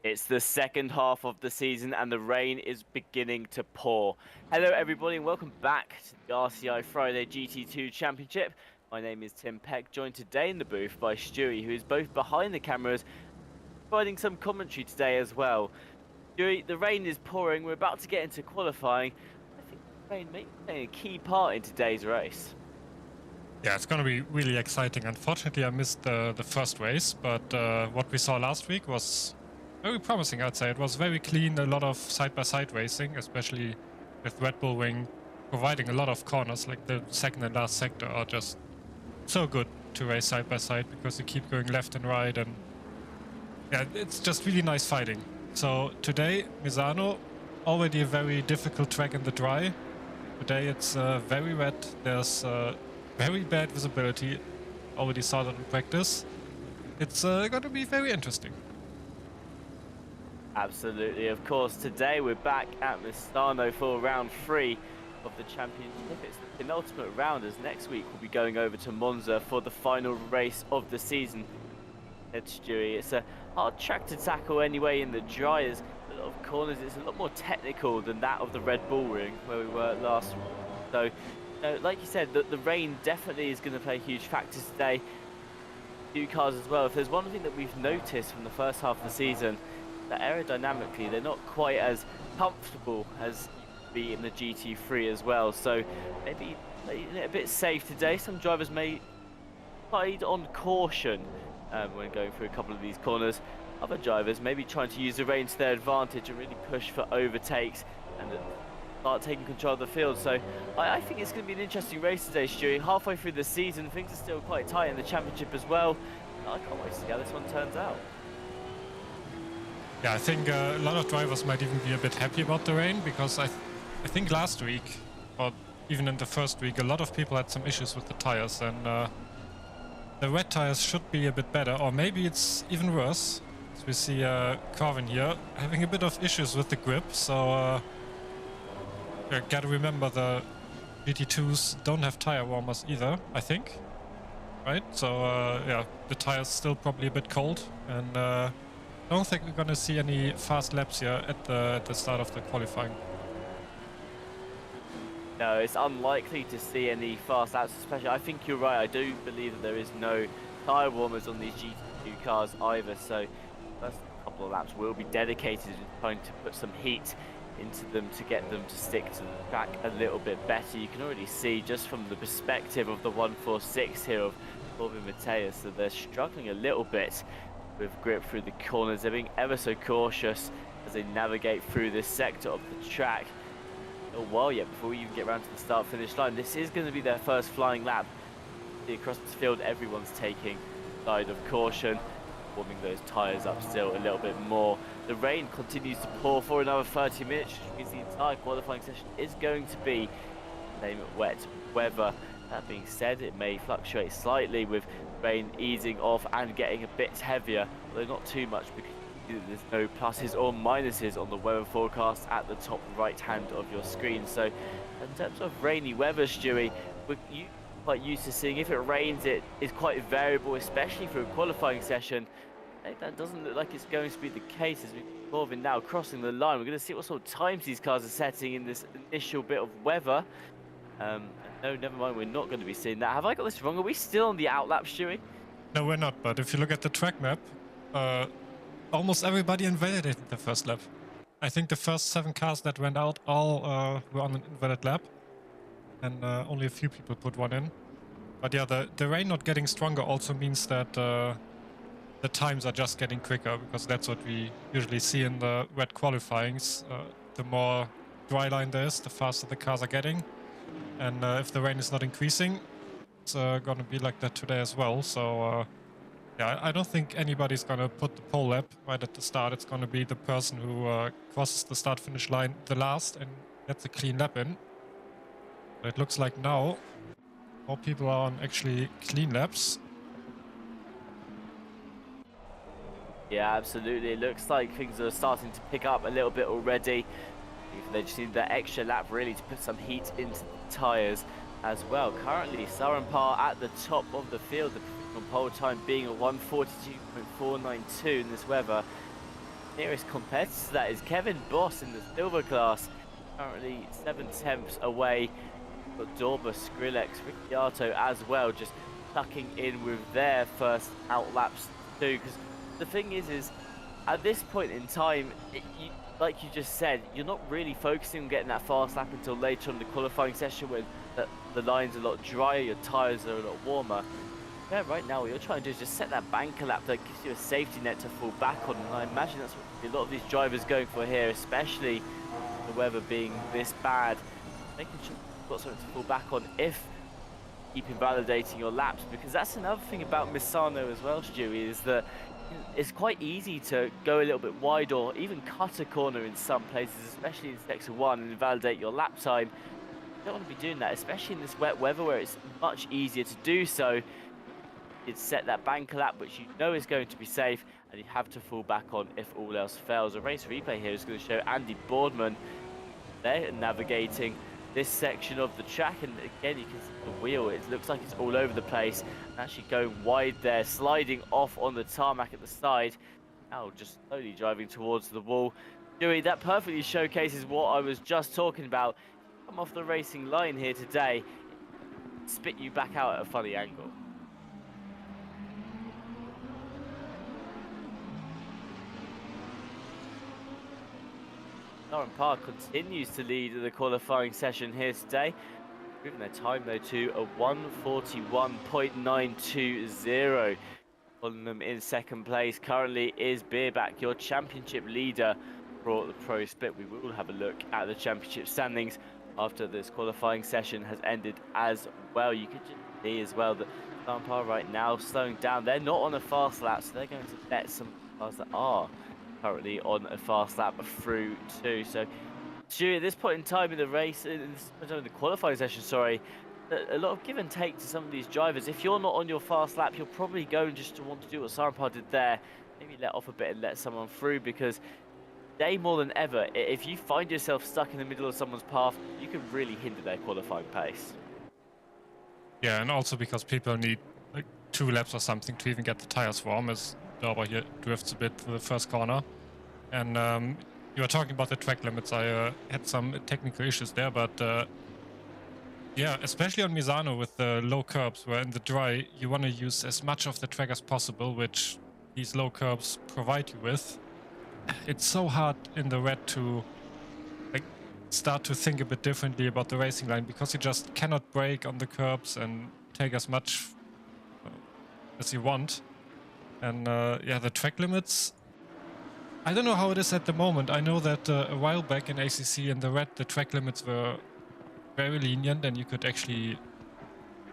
It's the second half of the season and the rain is beginning to pour. Hello everybody and welcome back to the RCI Friday GT2 Championship. My name is Tim Peck, joined today in the booth by Stewie, who is both behind the cameras, providing some commentary today as well. Stewie, the rain is pouring, we're about to get into qualifying. I think the rain may be playing a key part in today's race. Yeah, it's going to be really exciting. Unfortunately, I missed the first race, but what we saw last week was very promising, I'd say. It was very clean, a lot of side-by-side racing, especially with Red Bull Ring providing a lot of corners, like the second and last sector are just so good to race side-by-side because you keep going left and right, and yeah, it's just really nice fighting. So today, Misano, already a very difficult track in the dry. Today it's very wet, there's very bad visibility, already saw that in practice. It's going to be very interesting. Absolutely, of course. Today we're back at Misano for round 3 of the championship. It's the penultimate round, as next week we'll be going over to Monza for the final race of the season. It's Stewie. It's a hard track to tackle anyway in the dry. There's a lot of corners. It's a lot more technical than that of the Red Bull Ring where we were last week. So, like you said, the rain definitely is going to play a huge factor today. Two cars as well. If there's one thing that we've noticed from the first half of the season, that aerodynamically they're not quite as comfortable as be in the GT3 as well. So maybe a bit safe today. Some drivers may ride on caution when going through a couple of these corners. Other drivers maybe trying to use the rain to their advantage and really push for overtakes and start taking control of the field. So I think it's going to be an interesting race today, Stewie. Halfway through the season, things are still quite tight in the championship as well. I can't wait to see how this one turns out. Yeah, I think a lot of drivers might even be a bit happy about the rain, because I think last week, or even in the first week, a lot of people had some issues with the tires, and the wet tires should be a bit better, or maybe it's even worse. As we see Corvin here having a bit of issues with the grip, so you gotta remember the GT2s don't have tire warmers either, I think, right? So yeah, the tire's still probably a bit cold, and I don't think we're gonna see any fast laps here at the start of the qualifying. No, it's unlikely to see any fast laps, especially. I think you're right. I do believe that there is no tyre warmers on these GT2 cars either, so first couple of laps will be dedicated to trying to put some heat into them to get them to stick to the track a little bit better. You can already see just from the perspective of the 146 here of Corvin Mateus that they're struggling a little bit with grip through the corners. They're being ever so cautious as they navigate through this sector of the track. A while yet before we even get around to the start finish line. This is going to be their first flying lap. Across the field, everyone's taking side of caution, warming those tyres up still a little bit more. The rain continues to pour for another 30 minutes, which means the entire qualifying session is going to be, name it, wet weather. That being said, it may fluctuate slightly with rain easing off and getting a bit heavier, although not too much because there's no pluses or minuses on the weather forecast at the top right hand of your screen. So in terms of rainy weather, Stewie, we're quite used to seeing if it rains it is quite variable, especially for a qualifying session. That doesn't look like it's going to be the case as we're Corvin now crossing the line. We're going to see what sort of times these cars are setting in this initial bit of weather. No, never mind, we're not going to be seeing that. Have I got this wrong? Are we still on the outlap, Stewie? No, we're not, but if you look at the track map, almost everybody invalidated the first lap. I think the first 7 cars that went out all were on an invalid lap, and only a few people put one in. But yeah, the rain not getting stronger also means that the times are just getting quicker, because that's what we usually see in the wet qualifyings. The more dry line there is, the faster the cars are getting. And if the rain is not increasing, it's gonna be like that today as well. So yeah, I don't think anybody's gonna put the pole lap right at the start. It's gonna be the person who crosses the start-finish line the last and gets a clean lap in. But it looks like now more people are on actually clean laps. Yeah, absolutely. It looks like things are starting to pick up a little bit already. They just need that extra lap really to put some heat into the tyres as well. Currently, Saranpar at the top of the field. The pole time being a 1:42.492 in this weather. nearest competitor to that is Kevin Boss in the silver class, currently 7/10 away. Got Dorba, Skrillex, Ricciardo as well, just tucking in with their first out laps too. Because the thing is at this point in time, like you just said, you're not really focusing on getting that fast lap until later on the qualifying session when the line's a lot drier, your tyres are a lot warmer. Yeah, right now what you're trying to do is just set that banker lap that gives you a safety net to fall back on, and I imagine that's what a lot of these drivers going for here, especially the weather being this bad, making sure you've got something to fall back on if you keep invalidating your laps, because that's another thing about Misano as well, Stewie, is that it's quite easy to go a little bit wide or even cut a corner in some places, especially in sector 1, and invalidate your lap time. You don't want to be doing that, especially in this wet weather where it's much easier to do so. You'd set that banker lap, which you know is going to be safe, and you have to fall back on if all else fails. A race replay here is going to show Andy Boardman. They're navigating this section of the track, and again you can see the wheel, it looks like it's all over the place, and actually going wide there, sliding off on the tarmac at the side. Now just slowly driving towards the wall. Stewie, that perfectly showcases what I was just talking about. Come off the racing line here today, spit you back out at a funny angle. Lauren Parr continues to lead the qualifying session here today, improving their time though to a 1:41.920. Following them in second place currently is Beerback, your championship leader for the pro split. We will have a look at the championship standings after this qualifying session has ended as well. You can just see as well that Lauren Parr right now slowing down. They're not on a fast lap, so they're going to let some cars that are currently on a fast lap through too. So Stewie, at this point in time in the race, in the qualifying session, sorry, a lot of give and take to some of these drivers. If you're not on your fast lap, you're probably going just to want to do what Sarapar did there, maybe let off a bit and let someone through, because today more than ever, if you find yourself stuck in the middle of someone's path, you can really hinder their qualifying pace. Yeah, and also because people need like 2 laps or something to even get the tires warm, as Dorba here drifts a bit through the first corner. And you were talking about the track limits. I had some technical issues there, but yeah, especially on Misano with the low curbs, where in the dry you want to use as much of the track as possible, which these low curbs provide you with. It's so hard in the wet to like start to think a bit differently about the racing line, because you just cannot brake on the curbs and take as much as you want. And yeah, the track limits, I don't know how it is at the moment. I know that a while back in ACC in the red, the track limits were very lenient, and you could actually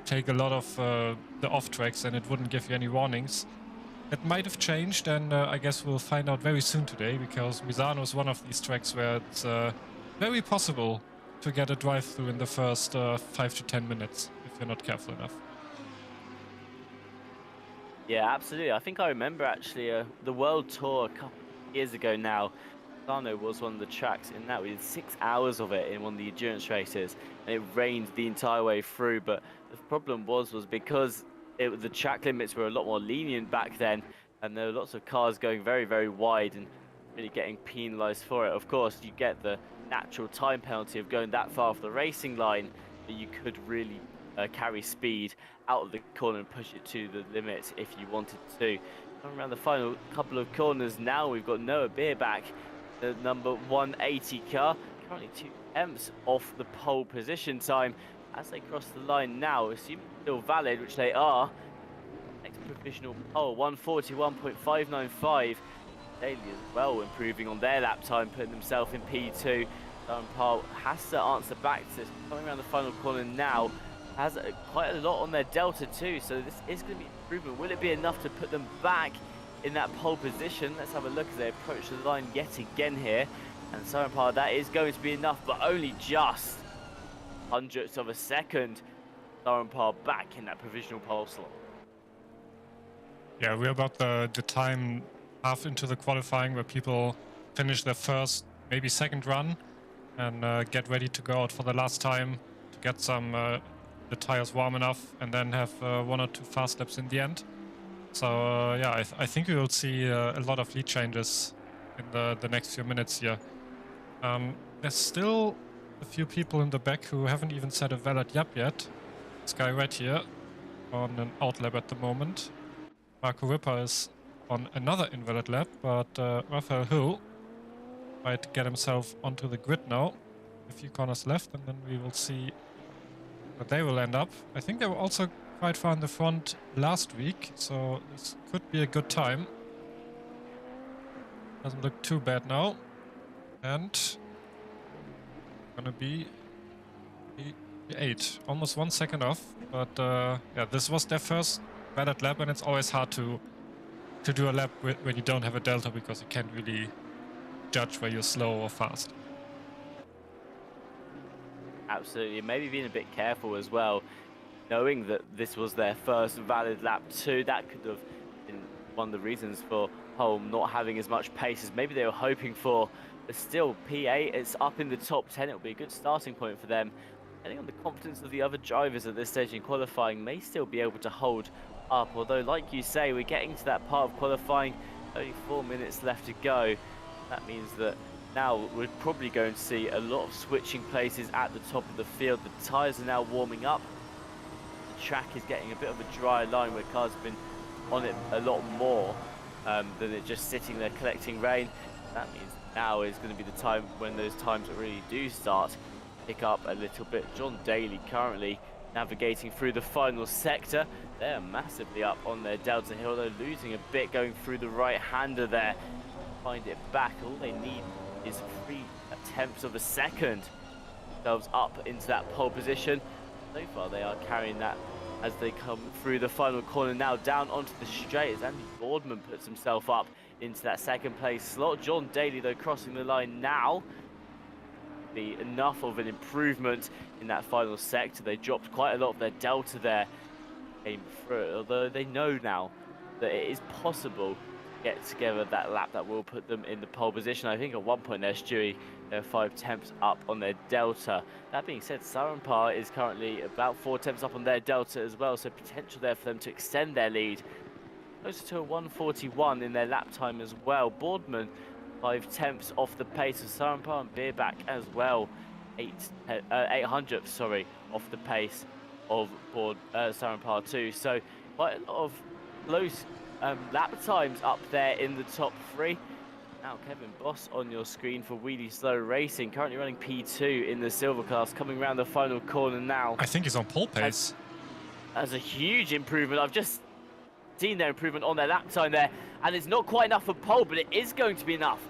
take a lot of the off tracks and it wouldn't give you any warnings. It might have changed, and I guess we'll find out very soon today, because Misano is one of these tracks where it's very possible to get a drive-through in the first 5 to 10 minutes if you're not careful enough. Yeah, absolutely. I think I remember actually the World Tour a couple of years ago now. Misano was one of the tracks in that. We did 6 hours of it in one of the endurance races, and it rained the entire way through. But the problem was because the track limits were a lot more lenient back then, and there were lots of cars going very, very wide and really getting penalised for it. Of course, you get the natural time penalty of going that far off the racing line, but you could really carry speed out of the corner and push it to the limit if you wanted to. Coming around the final couple of corners now, we've got Noah Beerback, the number 180 car, currently 2 off the pole position time. As they cross the line now, assuming still valid, which they are, next provisional pole, 1:41.595. Daly as well improving on their lap time, putting themselves in P2. Darren Parr has to answer back to this. Coming around the final corner now, has quite a lot on their delta too, so this is going to be improvement. Will it be enough to put them back in that pole position? Let's have a look as they approach the line yet again here. And Darren Parr, that is going to be enough, but only just hundredths of a second. Darren Parr back in that provisional pole slot. Yeah, we're about the time half into the qualifying where people finish their first, maybe second run, and get ready to go out for the last time to get some the tires warm enough, and then have 1 or 2 fast laps in the end. So yeah, I think we will see a lot of lead changes in the next few minutes here. There's still a few people in the back who haven't even set a valid lap yet. This guy right here on an out lap at the moment. Marco Ripper is on another invalid lap, but Raphael Hill might get himself onto the grid now. A few corners left, and then we will see where they will end up. I think they were also quite far in the front last week, so this could be a good time. Doesn't look too bad now. And gonna be 8, almost 1 second off. But yeah, this was their first valid lap, and it's always hard to do a lap when you don't have a delta, because you can't really judge where you're slow or fast. Absolutely, maybe being a bit careful as well, knowing that this was their first valid lap too. That could have been one of the reasons for Holm not having as much pace as maybe they were hoping for. But still, P8 is up in the top 10. It'll be a good starting point for them. Depending on the confidence of the other drivers at this stage in qualifying, may still be able to hold up. Although, like you say, we're getting to that part of qualifying, only 4 minutes left to go. That means that now we're probably going to see a lot of switching places at the top of the field. The tyres are now warming up. The track is getting a bit of a dry line where cars have been on it a lot more than it just sitting there collecting rain. That means now is going to be the time when those times really do start to pick up a little bit. John Daly currently navigating through the final sector. They're massively up on their Delta Hill. They're losing a bit going through the right-hander there. Find it back. All they need is 3/10 of a second. Themselves up into that pole position. So far they are carrying that as they come through the final corner now down onto the straight as Andy Boardman puts himself up into that second place slot. John Daly though crossing the line now. Be enough of an improvement in that final sector. They dropped quite a lot of their delta there, came through, although they know now that it is possible get together that lap that will put them in the pole position. I think at one point there, Stewie, they're 5/10 up on their delta. That being said, Saranpar is currently about 4/10 up on their delta as well, so potential there for them to extend their lead. Closer to a 1:41 in their lap time as well. Boardman 5/10 off the pace of Saranpar, and Beerback as well 800th, sorry, off the pace of Saranpar too. So quite a lot of close lap times up there in the top 3. Now Kevin Boss on your screen for Wheelie Slow Racing, currently running P2 in the silver class, coming around the final corner now. I think he's on pole pace. That's a huge improvement. I've just seen their improvement on their lap time there, and it's not quite enough for pole, but it is going to be enough.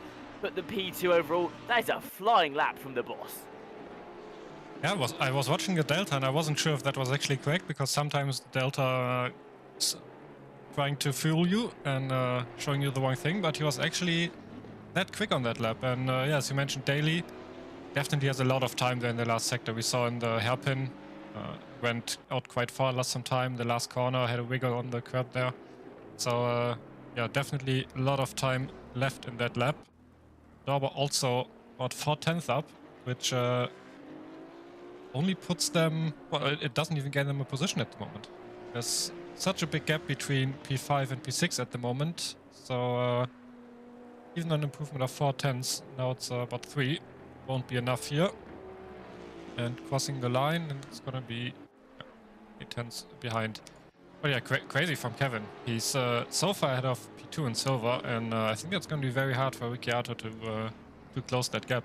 But the P2 overall, that is a flying lap from the Boss. Yeah, I was watching the delta and I wasn't sure if that was actually correct, because sometimes the delta trying to fool you and showing you the wrong thing, but he was actually that quick on that lap. And yeah, as you mentioned, Daly definitely has a lot of time there in the last sector. We saw in the hairpin, went out quite far, lost some time. The last corner had a wiggle on the curb there. So yeah, definitely a lot of time left in that lap. Dauber also about 4/10 up, which only puts them, well, it doesn't even get them a position at the moment. There's such a big gap between P5 and P6 at the moment, so even an improvement of 4/10, now it's about 3, won't be enough here. And crossing the line, and it's gonna be 8/10 behind. But yeah, crazy from Kevin. He's so far ahead of P2 in silver, and I think that's gonna be very hard for Ricciardo to close that gap.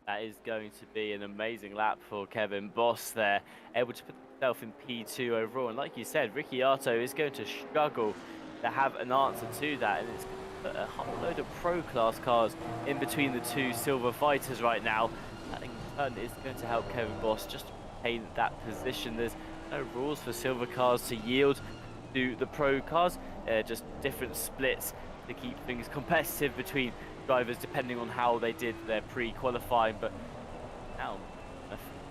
That is going to be an amazing lap for Kevin Boss there, able to put himself in P2 overall. And like you said, Ricciardo is going to struggle to have an answer to that, and it's a whole load of pro class cars in between the two silver fighters right now. That in turn is going to help Kevin Boss just retain that position. There's no rules for silver cars to yield to the pro cars, just different splits to keep things competitive between drivers depending on how they did their pre-qualifying. But now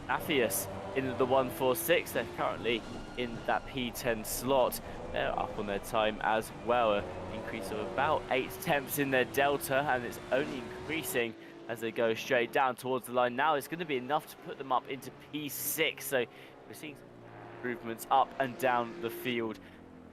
Aphius in the 146, they're currently in that P10 slot. They're up on their time as well, an increase of about 8/10 in their delta, and it's only increasing as they go straight down towards the line. Now it's going to be enough to put them up into P6, so we're seeing improvements up and down the field.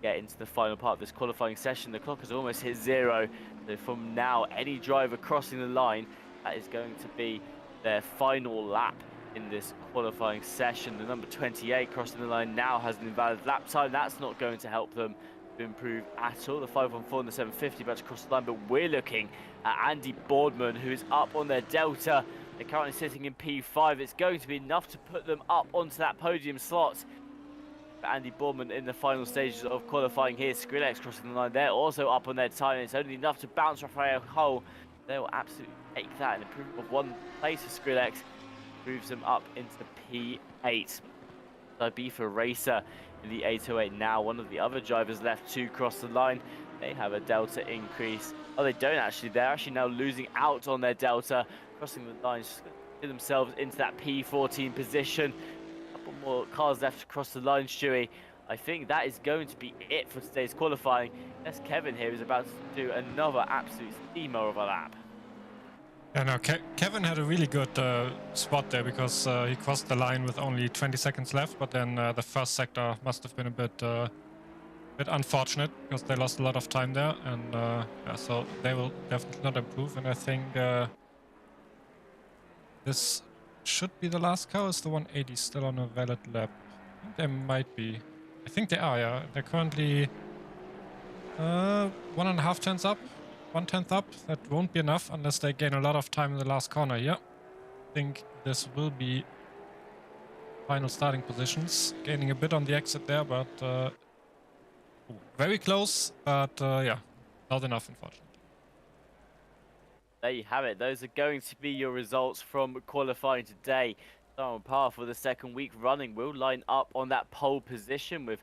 Get into the final part of this qualifying session. The clock has almost hit 0. So from now, any driver crossing the line, that is going to be their final lap in this qualifying session. The number 28 crossing the line now has an invalid lap time. That's not going to help them to improve at all. The 514 and the 750 about to cross the line, but we're looking at Andy Boardman, who is up on their Delta. They're currently sitting in P5. It's going to be enough to put them up onto that podium slot. Andy Boardman in the final stages of qualifying here. Skrillex crossing the line. They're also up on their time. It's only enough to bounce Rafael Hull. They will absolutely take that. An improvement of 1 place for Skrillex moves them up into P8. Ibiza Racer in the 808 now. One of the other drivers left to cross the line. They have a delta increase. Oh, they don't actually. They're actually now losing out on their delta. Crossing the line, just get themselves into that P14 position. Couple more cars left to cross the line, Stewie. I think that is going to be it for today's qualifying. Yes, Kevin here is about to do another absolute steamer of a lap. Yeah, no, Kevin had a really good spot there because he crossed the line with only 20 seconds left, but then the first sector must have been a bit unfortunate because they lost a lot of time there, and yeah, so they will definitely not improve. And I think this should be the last car. Is the 180 still on a valid lap? I think they might be. I think they are. Yeah, they're currently 1.5 tenths up. 1/10 up. That won't be enough unless they gain a lot of time in the last corner here. I think this will be final starting positions. Gaining a bit on the exit there, but very close. But yeah, not enough, unfortunately. There you have it. Those are going to be your results from qualifying today. Simon Parr for the second week running will line up on that pole position with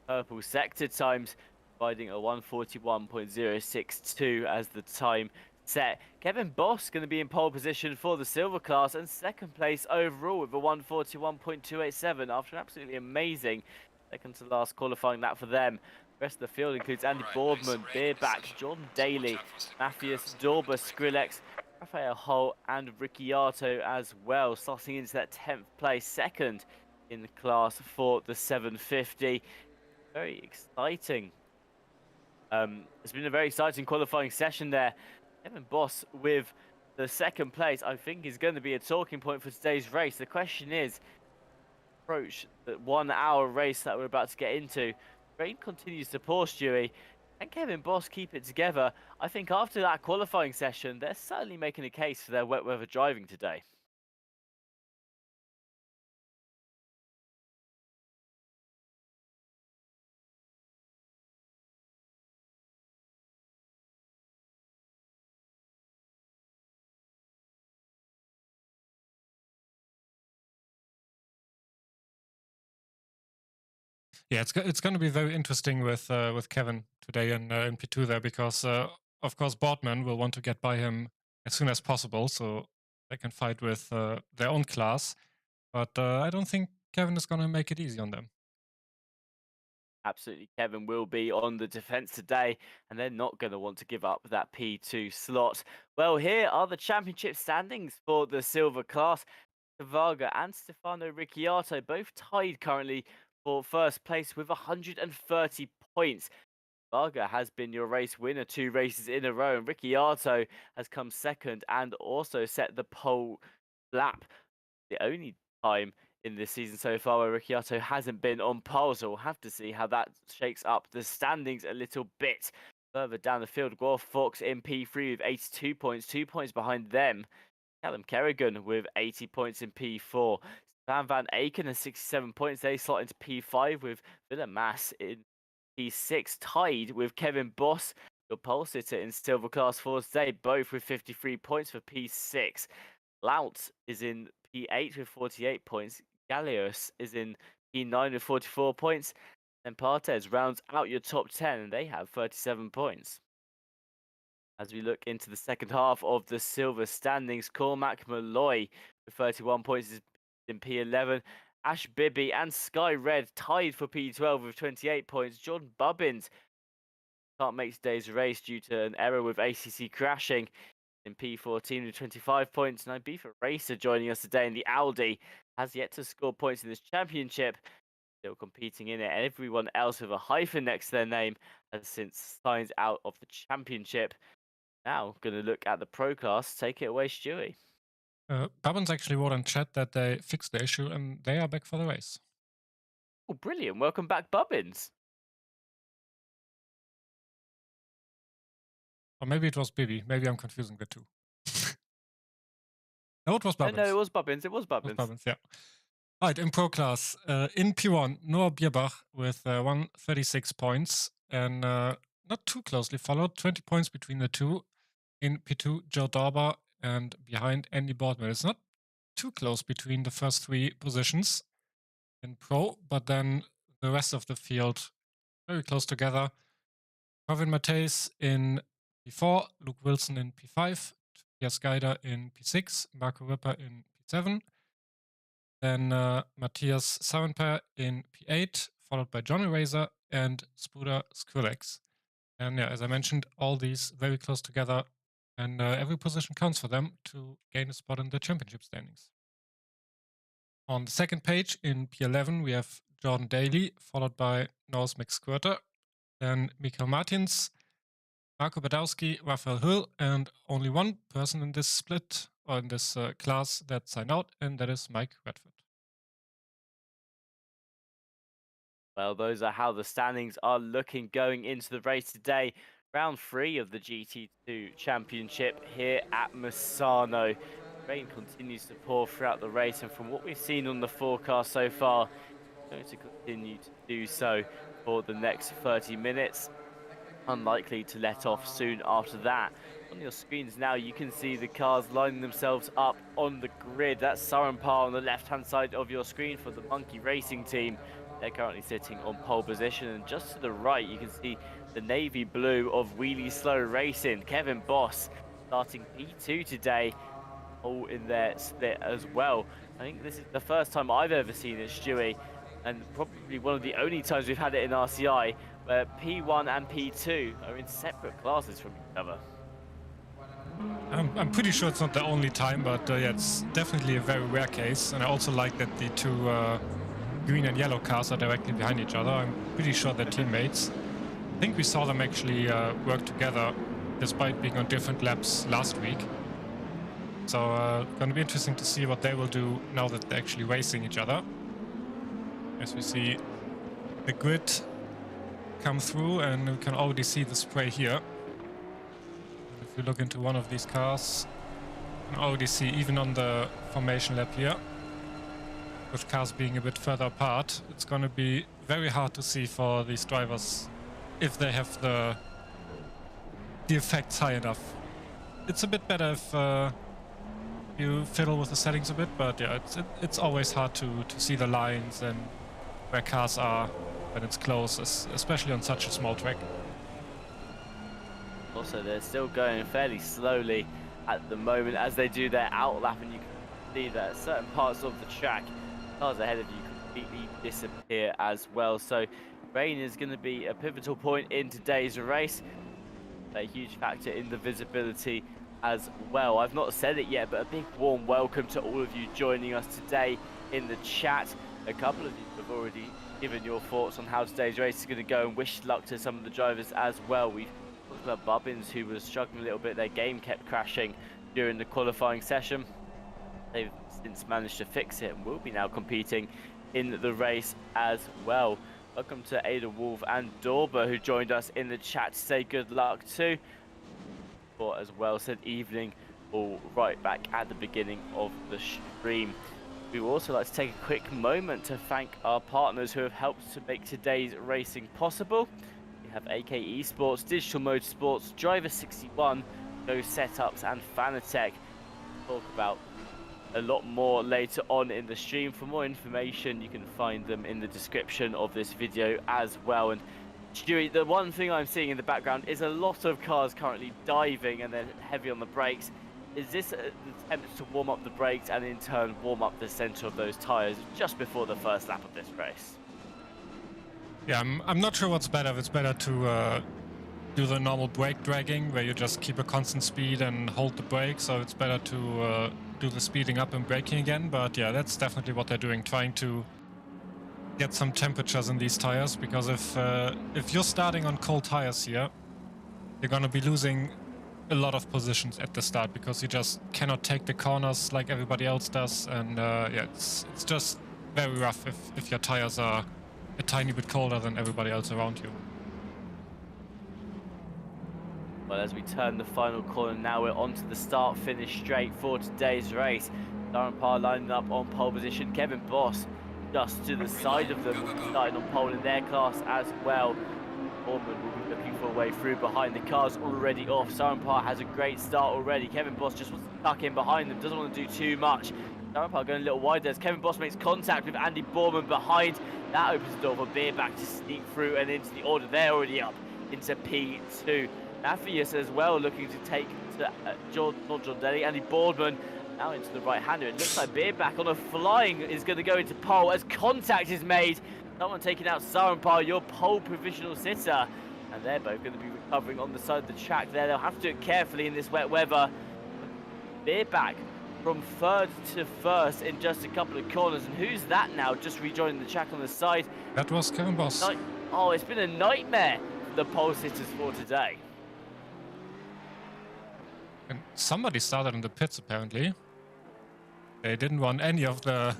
purple sector times providing a 141.062 as the time set. Kevin Boss going to be in pole position for the silver class and second place overall with a 141.287 after an absolutely amazing second to last qualifying lap for them. The rest of the field includes Andy Boardman, Beerback, John Daly, Matthias Dorber, Skrillex, Rafael Hull and Ricciardo as well, slotting into that 10th place, second in the class for the 750. Very exciting. It's been a very exciting qualifying session there. Kevin Boss with the second place, I think, is going to be a talking point for today's race. The question is, approach the 1 hour race that we're about to get into. Rain continues to pour, Stewie. Can Kevin Boss keep it together? I think after that qualifying session, they're certainly making a case for their wet weather driving today. Yeah, it's going to be very interesting with Kevin today in P2 there because of course Boardman will want to get by him as soon as possible so they can fight with their own class, but I don't think Kevin is going to make it easy on them. Absolutely, Kevin will be on the defense today, and they're not going to want to give up that P2 slot. Well, here are the championship standings for the silver class. Varga and Stefano Ricciardo both tied currently for first place with 130 points. Varga has been your race winner 2 races in a row, and Ricciardo has come second and also set the pole lap. The only time in this season so far where Ricciardo hasn't been on pole, so we'll have to see how that shakes up the standings a little bit. Further down the field, Guelph Fox in P3 with 82 points, 2 points behind them. Callum Kerrigan with 80 points in P4. Van Aken has 67 points. They slot into P5 with Villa Mass in P6, tied with Kevin Boss, your pole sitter in Silver Class 4 today, both with 53 points for P6. Lout is in P8 with 48 points. Gallios is in P9 with 44 points. And Partes rounds out your top 10, and they have 37 points. As we look into the second half of the silver standings, Cormac Malloy with 31 points is in P11. Ash Bibby and Sky Red tied for P12 with 28 points. Jordan Bubbins can't make today's race due to an error with ACC crashing in P14 with 25 points. And Ibiza Racer joining us today in the Audi has yet to score points in this championship. Still competing in it. And everyone else with a hyphen next to their name has since signed out of the championship. Now, going to look at the pro class. Take it away, Stewie. Bubbins actually wrote in chat that they fixed the issue and they are back for the race. Oh, brilliant. Welcome back, Bubbins. Or maybe it was Bibi. Maybe I'm confusing the two. No, it was Bubbins. No, it was Bubbins. It was It was Bubbins. Bubbins, yeah. All right, in pro class, in P1, Noah Bierbach with 136 points and not too closely followed, 20 points between the two. In P2, Joe Dauber, and behind Andy Boardman. It's not too close between the first three positions in pro, but then the rest of the field very close together. Kevin Matthäus in P4, Luke Wilson in P5, Tobias Geider in P6, Marco Ripper in P7, then Matthias Sarenper in P8, followed by Johnny Razor and Spuda Skrillex. And yeah, as I mentioned, all these very close together, and every position counts for them to gain a spot in the championship standings. On the second page in P11, we have Jordan Daly, followed by Norris McSquirter, then Mikael Martins, Marco Badowski, Raphael Hull, and only one person in this split, or in this class that signed out, and that is Mike Redford. Well, those are how the standings are looking going into the race today. Round 3 of the GT2 Championship here at Misano. Rain continues to pour throughout the race, and from what we've seen on the forecast so far, it's going to continue to do so for the next 30 minutes. Unlikely to let off soon after that. On your screens now, you can see the cars lining themselves up on the grid. That's Sarenpar on the left-hand side of your screen for the Monkey Racing team. They're currently sitting on pole position, and just to the right, you can see the navy blue of Wheelie Slow Racing. Kevin Boss starting P2 today, all in their split as well. I think this is the first time I've ever seen it, Stewie, and probably one of the only times we've had it in RCI, where P1 and P2 are in separate classes from each other. I'm pretty sure it's not the only time, but yeah, it's definitely a very rare case. And I also like that the two green and yellow cars are directly behind each other. I'm pretty sure they're teammates. I think we saw them actually work together despite being on different laps last week. So going to be interesting to see what they will do now that they're actually racing each other. As we see the grid come through, and we can already see the spray here. And if you look into one of these cars, you can already see, even on the formation lap here, with cars being a bit further apart, it's going to be very hard to see for these drivers if they have the effects high enough. It's a bit better if you fiddle with the settings a bit, but yeah, it's always hard to see the lines and where cars are when it's close, especially on such a small track. Also, they're still going fairly slowly at the moment as they do their outlap, and you can see that at certain parts of the track, cars ahead of you completely disappear as well. So rain is going to be a pivotal point in today's race, a huge factor in the visibility as well. I've not said it yet, but a big warm welcome to all of you joining us today in the chat. A couple of you have already given your thoughts on how today's race is going to go, and wish luck to some of the drivers as well. We've talked about Bubbins, who was struggling a little bit. Their game kept crashing during the qualifying session. They've since managed to fix it and will be now competing in the race as well. Welcome to Ada Wolf and Dorber, who joined us in the chat to say good luck too. Or as well said evening, all right back at the beginning of the stream. We would also like to take a quick moment to thank our partners who have helped to make today's racing possible. We have AK Esports, Digital Motorsports, Driver 61, Go Setups, and Fanatec. We'll talk about a lot more later on in the stream. For more information, you can find them in the description of this video as well. And Stewie, the one thing I'm seeing in the background is a lot of cars currently diving and they're heavy on the brakes. Is this an attempt to warm up the brakes and in turn warm up the center of those tires just before the first lap of this race? Yeah, I'm not sure what's better. If it's better to do the normal brake dragging, where you just keep a constant speed and hold the brakes, so it's better to do the speeding up and braking again. But yeah, that's definitely what they're doing, trying to get some temperatures in these tires, because if you're starting on cold tires here, you're going to be losing a lot of positions at the start because you just cannot take the corners like everybody else does, and yeah, it's just very rough if your tires are a tiny bit colder than everybody else around you. Well, as we turn the final corner now, we're on to the start-finish straight for today's race. Darren Parr lining up on pole position. Kevin Boss just to the side of them, starting on pole in their class as well. Ormond will be looking for a way through behind the cars already off. Darren Parr has a great start already. Kevin Boss just wants to tuck in behind them, doesn't want to do too much. Darren Parr going a little wide there as Kevin Boss makes contact with Andy Borman behind. That opens the door for Beerback to sneak through and into the order. They're already up into P2. Mathias as well looking to take to not John Daly, Andy Boardman now into the right-hander. It looks like Beerback on a flying is going to go into pole as contact is made. Someone taking out Darren Parr, your pole provisional sitter. And they're both going to be recovering on the side of the track there. They'll have to do it carefully in this wet weather. Beerback from third to first in just a couple of corners. And who's that now just rejoining the track on the side? That was Kevin Boss. Oh, it's been a nightmare for the pole sitters for today. And somebody started in the pits apparently. They didn't want any of the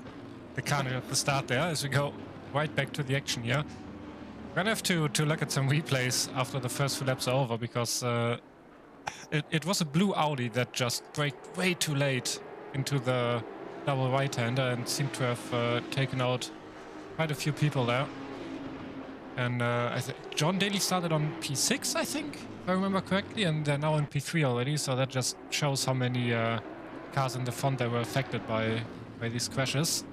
carnage at the start there as we go right back to the action here. We're gonna have to look at some replays after the first few laps are over because it was a blue Audi that just braked way too late into the double right-hander and seemed to have taken out quite a few people there. And I think John Daly started on P6, I think, if I remember correctly, and they're now in P3 already, so that just shows how many cars in the front that were affected by these crashes.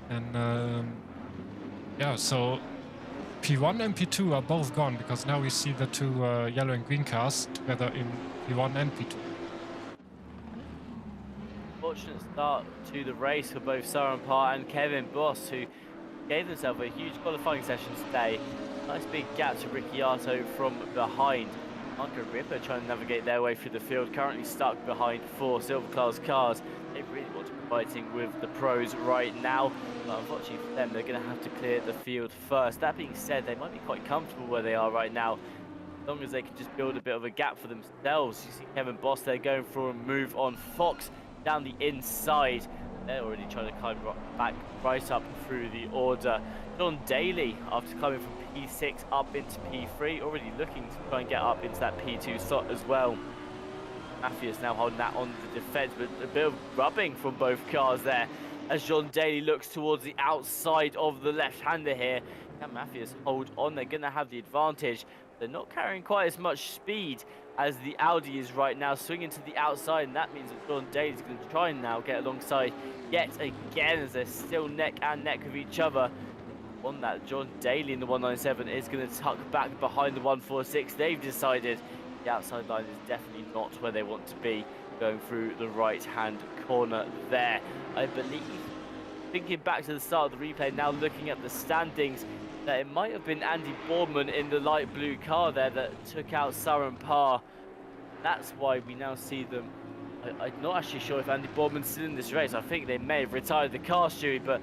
And yeah, so P1 and P2 are both gone because now we see the two yellow and green cars together in P1 and P2. Fortunate start to the race for both Darren Parr and Kevin Boss, who gave themselves a huge qualifying session today. Nice big gap to Ricciardo from behind. Marco Ripper trying to navigate their way through the field, currently stuck behind four silver class cars. They really want to be fighting with the pros right now, but unfortunately for them, they're going to have to clear the field first. That being said, they might be quite comfortable where they are right now, as long as they can just build a bit of a gap for themselves. You see Kevin Boss there going for a move on Fox down the inside. They're already trying to climb back right up through the order. John Daly, after climbing from P6 up into P3, already looking to try and get up into that P2 slot as well. Mathias now holding that on the defence, but a bit of rubbing from both cars there as John Daly looks towards the outside of the left-hander here. Can Mathias hold on? They're going to have the advantage. They're not carrying quite as much speed as the Audi is right now, swinging to the outside, and that means that John Daly's going to try and now get alongside yet again as they're still neck and neck with each other. On that, John Daly in the 197 is going to tuck back behind the 146. They've decided the outside line is definitely not where they want to be, going through the right-hand corner there. I believe, thinking back to the start of the replay, now looking at the standings, that it might have been Andy Boardman in the light blue car there that took out Darren Parr. That's why we now see them. I'm not actually sure if Andy Boardman's still in this race. I think they may have retired the car, Stewie, but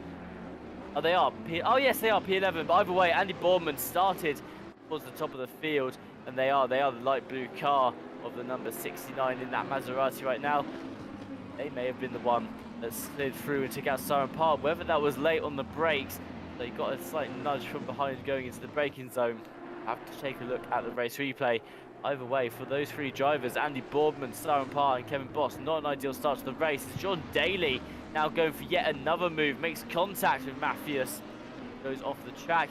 oh, they are. Oh, yes, they are P11. But either way, Andy Boardman started towards the top of the field, and they are the light blue car of the number 69 in that Maserati right now. They may have been the one that slid through and took out Darren Parr. Whether that was late on the brakes, they got a slight nudge from behind going into the braking zone. I have to take a look at the race replay. Either way, for those three drivers, Andy Boardman, Darren Parr and Kevin Boss, not an ideal start to the race. It's John Daly now going for yet another move, makes contact with Mathias, goes off the track.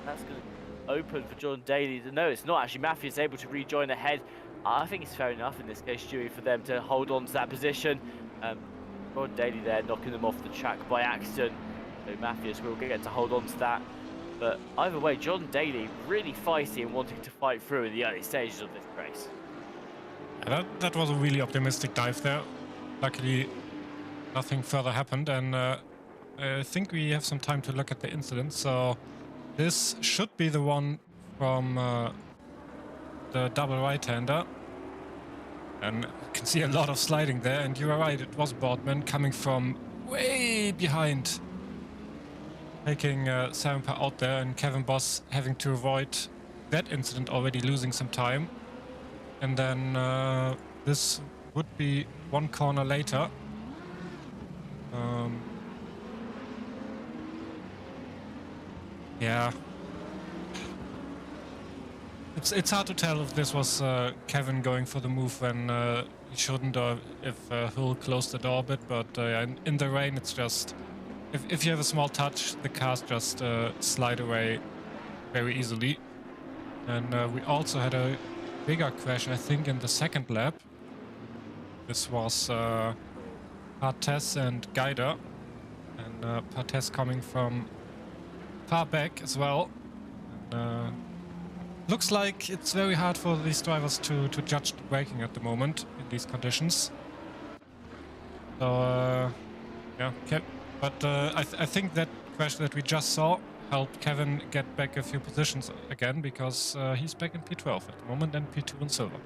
That's going to open for John Daly. No, it's not actually. Mathias able to rejoin ahead. I think it's fair enough in this case, Stewie, for them to hold on to that position. John Daly there knocking them off the track by accident. So Mathias will get to hold on to that. But either way, John Daly really feisty and wanting to fight through in the early stages of this race. Yeah, that was a really optimistic dive there. Luckily, nothing further happened, and I think we have some time to look at the incident. So this should be the one from the double right-hander. And you can see a lot of sliding there, and you are right, it was Boardman coming from way behind, taking Darren Parr out there, and Kevin Boss having to avoid that incident, already losing some time. And then this would be one corner later. Yeah. It's hard to tell if this was Kevin going for the move when he shouldn't, or if Hull closed the door a bit. But in the rain, it's just if you have a small touch, the cars just slide away very easily. And we also had a bigger crash, I think, in the second lap. This was Partes and Geider, and Partes coming from far back as well. And, looks like it's very hard for these drivers to judge the braking at the moment in these conditions. So, yeah. But I think that crash that we just saw helped Kevin get back a few positions again, because he's back in P12 at the moment and P2 in silver.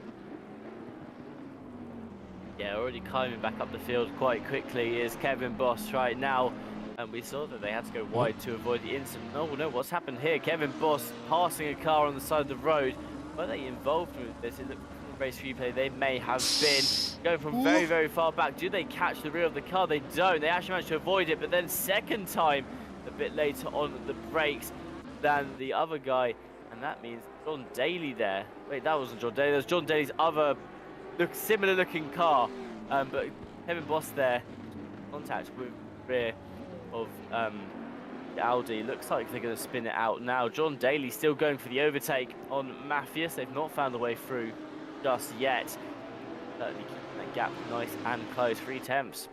Yeah, already climbing back up the field quite quickly is Kevin Boss right now. And we saw that they had to go wide to avoid the incident. Oh no, what's happened here? Kevin Boss passing a car on the side of the road. Were they involved with this? It looked from the race replay they may have been. Going from very, very far back. Do they catch the rear of the car? They don't. They actually managed to avoid it, but then second time, a bit later on the brakes than the other guy. And that means John Daly there. Wait, that wasn't John Daly. That was John Daly's other similar looking car. But Kevin Boss there, contact with the rear of the Audi. Looks like they're going to spin it out now. John Daly still going for the overtake on Matthias. They've not found a way through just yet. Certainly keeping that gap nice and close. 3 tenths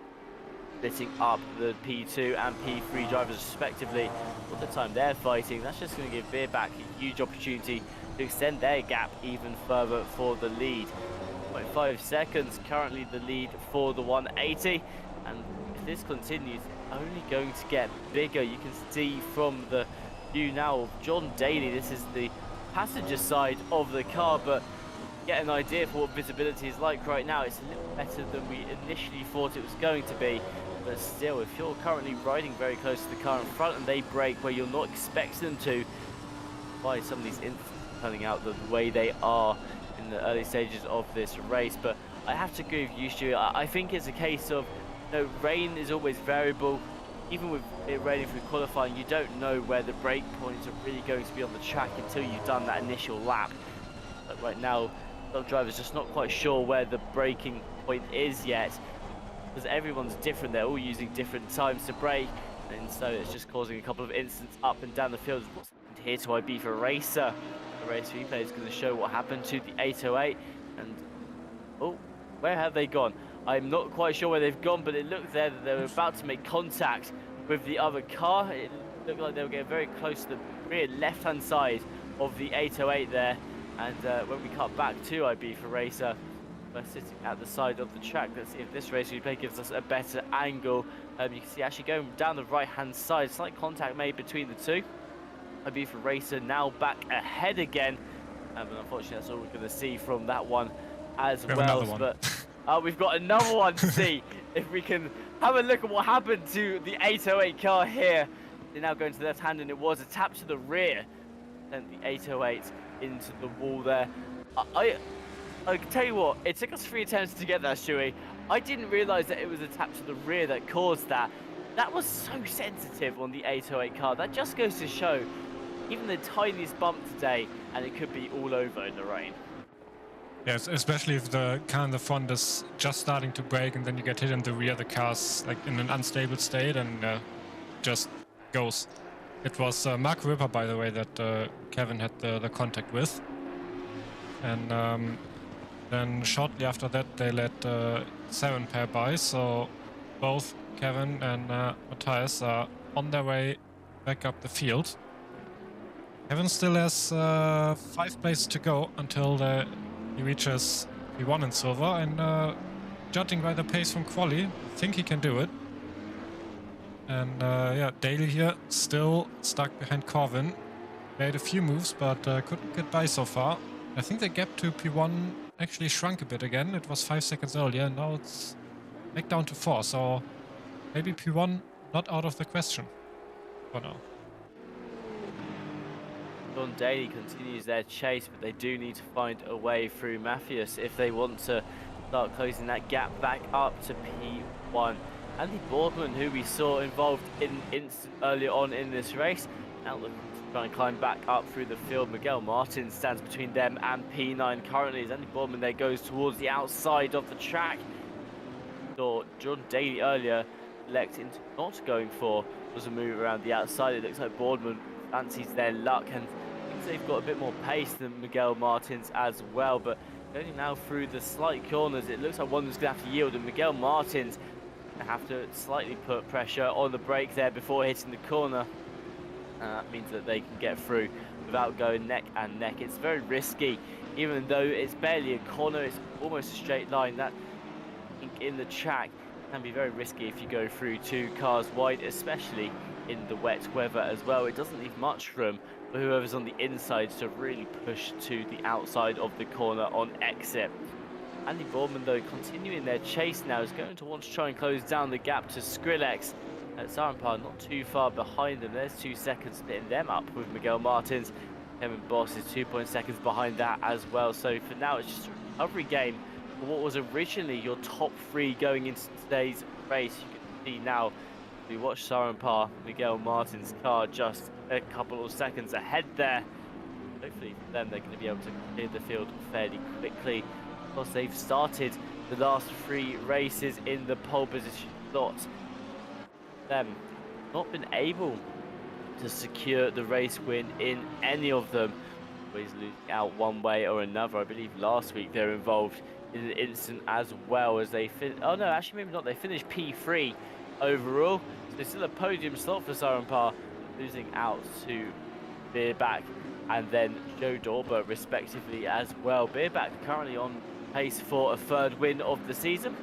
splitting up the P2 and P3 drivers respectively. All the time they're fighting, that's just going to give Beer back a huge opportunity to extend their gap even further for the lead. 0.5 seconds currently the lead for the 180, and if this continues, only going to get bigger. You can see from the view now of John Daly, this is the passenger side of the car, but get an idea for what visibility is like right now. It's a little better than we initially thought it was going to be, but still, if you're currently riding very close to the car in front and they brake where you're not expecting them to, why some of these incidents turning out the way they are in the early stages of this race. But I have to agree with you, Stu. I think it's a case of, you know, rain is always variable. Even with it raining through qualifying, you don't know where the brake points are really going to be on the track until you've done that initial lap. But right now, some drivers just not quite sure where the braking point is yet, because everyone's different. They're all using different times to brake, and so it's just causing a couple of incidents up and down the field. What's happened here to Ibiza Racer? The race replay is going to show what happened to the 808, and oh, where have they gone? I'm not quite sure where they've gone, but it looked there that they were about to make contact with the other car. It looked like they were getting very close to the rear left-hand side of the 808 there. And when we cut back to Ibiza Racer, we're sitting at the side of the track. Let's see if this race replay gives us a better angle. You can see actually going down the right-hand side, slight contact made between the two. Ibiza Racer now back ahead again. But unfortunately, that's all we're going to see from that one as well. But we've got another one to see if we can have a look at what happened to the 808 car here. They're now going to the left hand, and it was a tap to the rear. And the 808 into the wall there. I can tell you what, it took us 3 attempts to get that, Stewie. I didn't realise that it was a tap to the rear that caused that. That was so sensitive on the 808 car. That just goes to show, even the tiniest bump today, and it could be all over in the rain. Yes, especially if the car in the front is just starting to brake and then you get hit in the rear, the car's like in an unstable state and just goes. It was Mark Ripper, by the way, that Kevin had the contact with. And then shortly after that, they let 7 pair by, so both Kevin and Matthias are on their way back up the field. Kevin still has 5 places to go until he reaches P1 in silver, and judging by the pace from quali, I think he can do it. And yeah, Daly here still stuck behind Corvin. Made a few moves, but couldn't get by so far. I think the gap to P1 actually shrunk a bit again. It was 5 seconds earlier, and now it's back down to 4. So maybe P1 not out of the question for now. John Daly continues their chase, but they do need to find a way through Matthias if they want to start closing that gap back up to P1. Andy Boardman, who we saw involved in instant earlier on in this race, now looking to try and climb back up through the field. Miguel Martin stands between them and P9 currently as Andy Boardman there goes towards the outside of the track. Saw John Daly earlier elect into not going for was a move around the outside. It looks like Boardman fancies their luck and thinks they've got a bit more pace than Miguel Martins as well, but going now through the slight corners, it looks like one was going to have to yield, and Miguel Martins have to slightly put pressure on the brake there before hitting the corner. That means that they can get through without going neck and neck. It's very risky, even though it's barely a corner, it's almost a straight line. That in the track can be very risky if you go through 2 cars wide, especially in the wet weather as well. It doesn't leave much room for whoever's on the inside to really push to the outside of the corner on exit. Andy Boardman, though, continuing their chase now, is going to want to try and close down the gap to Skrillex. Sarenpar not too far behind them. There's 2 seconds splitting them up with Miguel Martins. Kevin Boss is 2 seconds behind that as well. So for now, it's just a recovery game for what was originally your top 3 going into today's race. You can see now, we watch Sarenpar, Miguel Martins' car just a couple of seconds ahead there. Hopefully for them, they're going to be able to clear the field fairly quickly. Of course, they've started the last 3 races in the pole position slot. Them not been able to secure the race win in any of them. Always losing out one way or another. I believe last week they were involved in an incident as well as they oh no, actually maybe not. They finished P3 overall. So there's still a podium slot for Sarenpar, losing out to Beerback and then Joe Dorber respectively as well. Beerback currently on pace for a 3rd win of the season.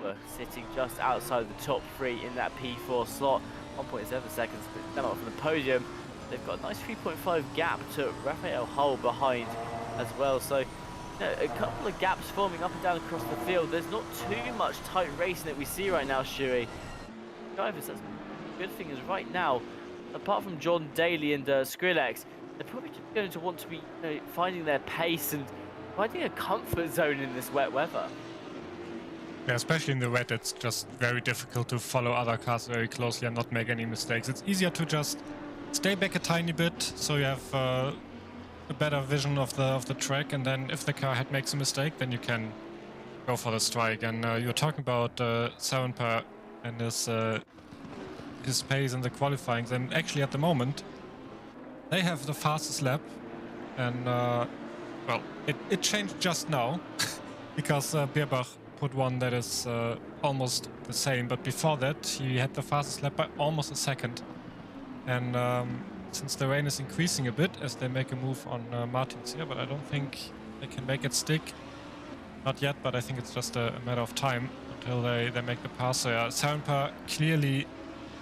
Dorber sitting just outside the top 3 in that P4 slot. 1.7 seconds, but them up from the podium. They've got a nice 3.5 gap to Raphael Hull behind as well. So, you know, a couple of gaps forming up and down across the field. There's not too much tight racing that we see right now, Shuey. Drivers, that's the good thing is right now, apart from John Daly and Skrillex, they're probably just going to want to be, you know, finding their pace and finding a comfort zone in this wet weather. Yeah, especially in the wet, it's just very difficult to follow other cars very closely and not make any mistakes. It's easier to just stay back a tiny bit, so you have a better vision of the track, and then if the car makes a mistake, then you can go for the strike. And you're talking about Sarenpar and his pace in the qualifying, and actually at the moment they have the fastest lap, and well, it changed just now because Beerbach put one that is almost the same, but before that he had the fastest lap by almost a second. And since the rain is increasing a bit as they make a move on Martins here, but I don't think they can make it stick. Not yet, but I think it's just a matter of time until they make the pass. So yeah, Sarenpar clearly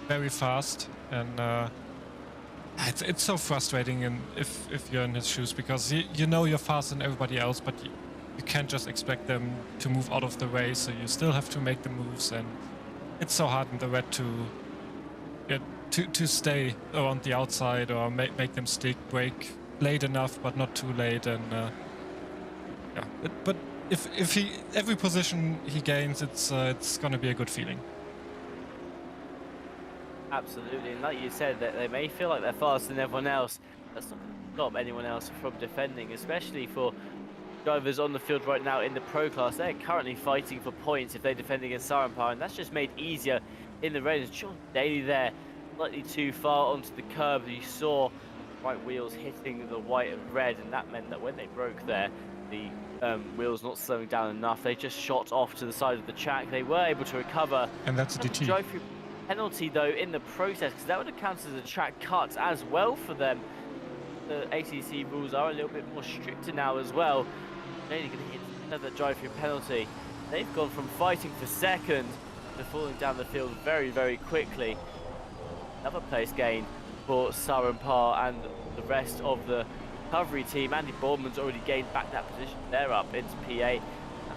very fast, and it's so frustrating if you're in his shoes, because you know you're faster than everybody else, but you can't just expect them to move out of the way, so you still have to make the moves, and it's so hard in the wet to stay around the outside or make them stick, brake late enough but not too late, and yeah. But if he every position he gains, it's gonna be a good feeling. Absolutely, and like you said, that they may feel like they're faster than everyone else. That's not going to stop anyone else from defending, especially for drivers on the field right now in the Pro Class. They're currently fighting for points if they defend against Sarenpar, and that's just made easier in the rain. John Daly there, slightly too far onto the curb. You saw right wheels hitting the white and red, and that meant that when they broke there, the wheels not slowing down enough. They just shot off to the side of the track. They were able to recover. And that's a DT. Drive-through penalty though in the process, because that would have counted as a track cut as well for them. The ACC rules are a little bit more stricter now as well. They're going to hit another drive-through penalty. They've gone from fighting for second to falling down the field very, very quickly. Another place gain for Sarenpar and the rest of the recovery team. Andy Boardman's already gained back that position. They're up into P8.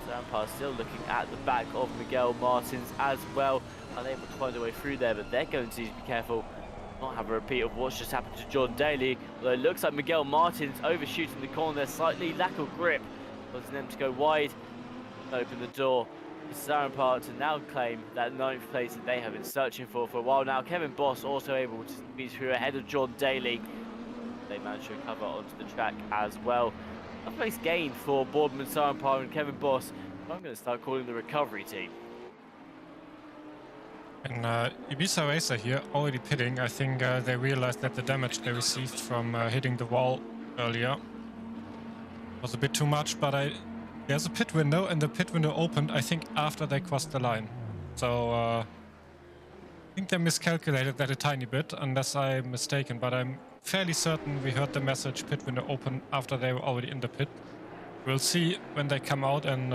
Sarenpar still looking at the back of Miguel Martins as well. Unable to find a way through there, but they're going to need to be careful not have a repeat of what's just happened to John Daly. Although it looks like Miguel Martin's overshooting the corner there slightly. Lack of grip causing them to go wide. Open the door for Sarenpar to now claim that 9th place that they have been searching for a while now. Kevin Boss also able to squeeze through ahead of John Daly. They managed to recover onto the track as well. A place gained for Boardman, Sarenpar and Kevin Boss. I'm going to start calling the recovery team. And Ibiza Racer here already pitting. I think they realized that the damage they received from hitting the wall earlier was a bit too much, but there's a pit window, and the pit window opened, I think, after they crossed the line. So I think they miscalculated that a tiny bit, unless I'm mistaken, but I'm fairly certain we heard the message pit window open after they were already in the pit. We'll see when they come out, and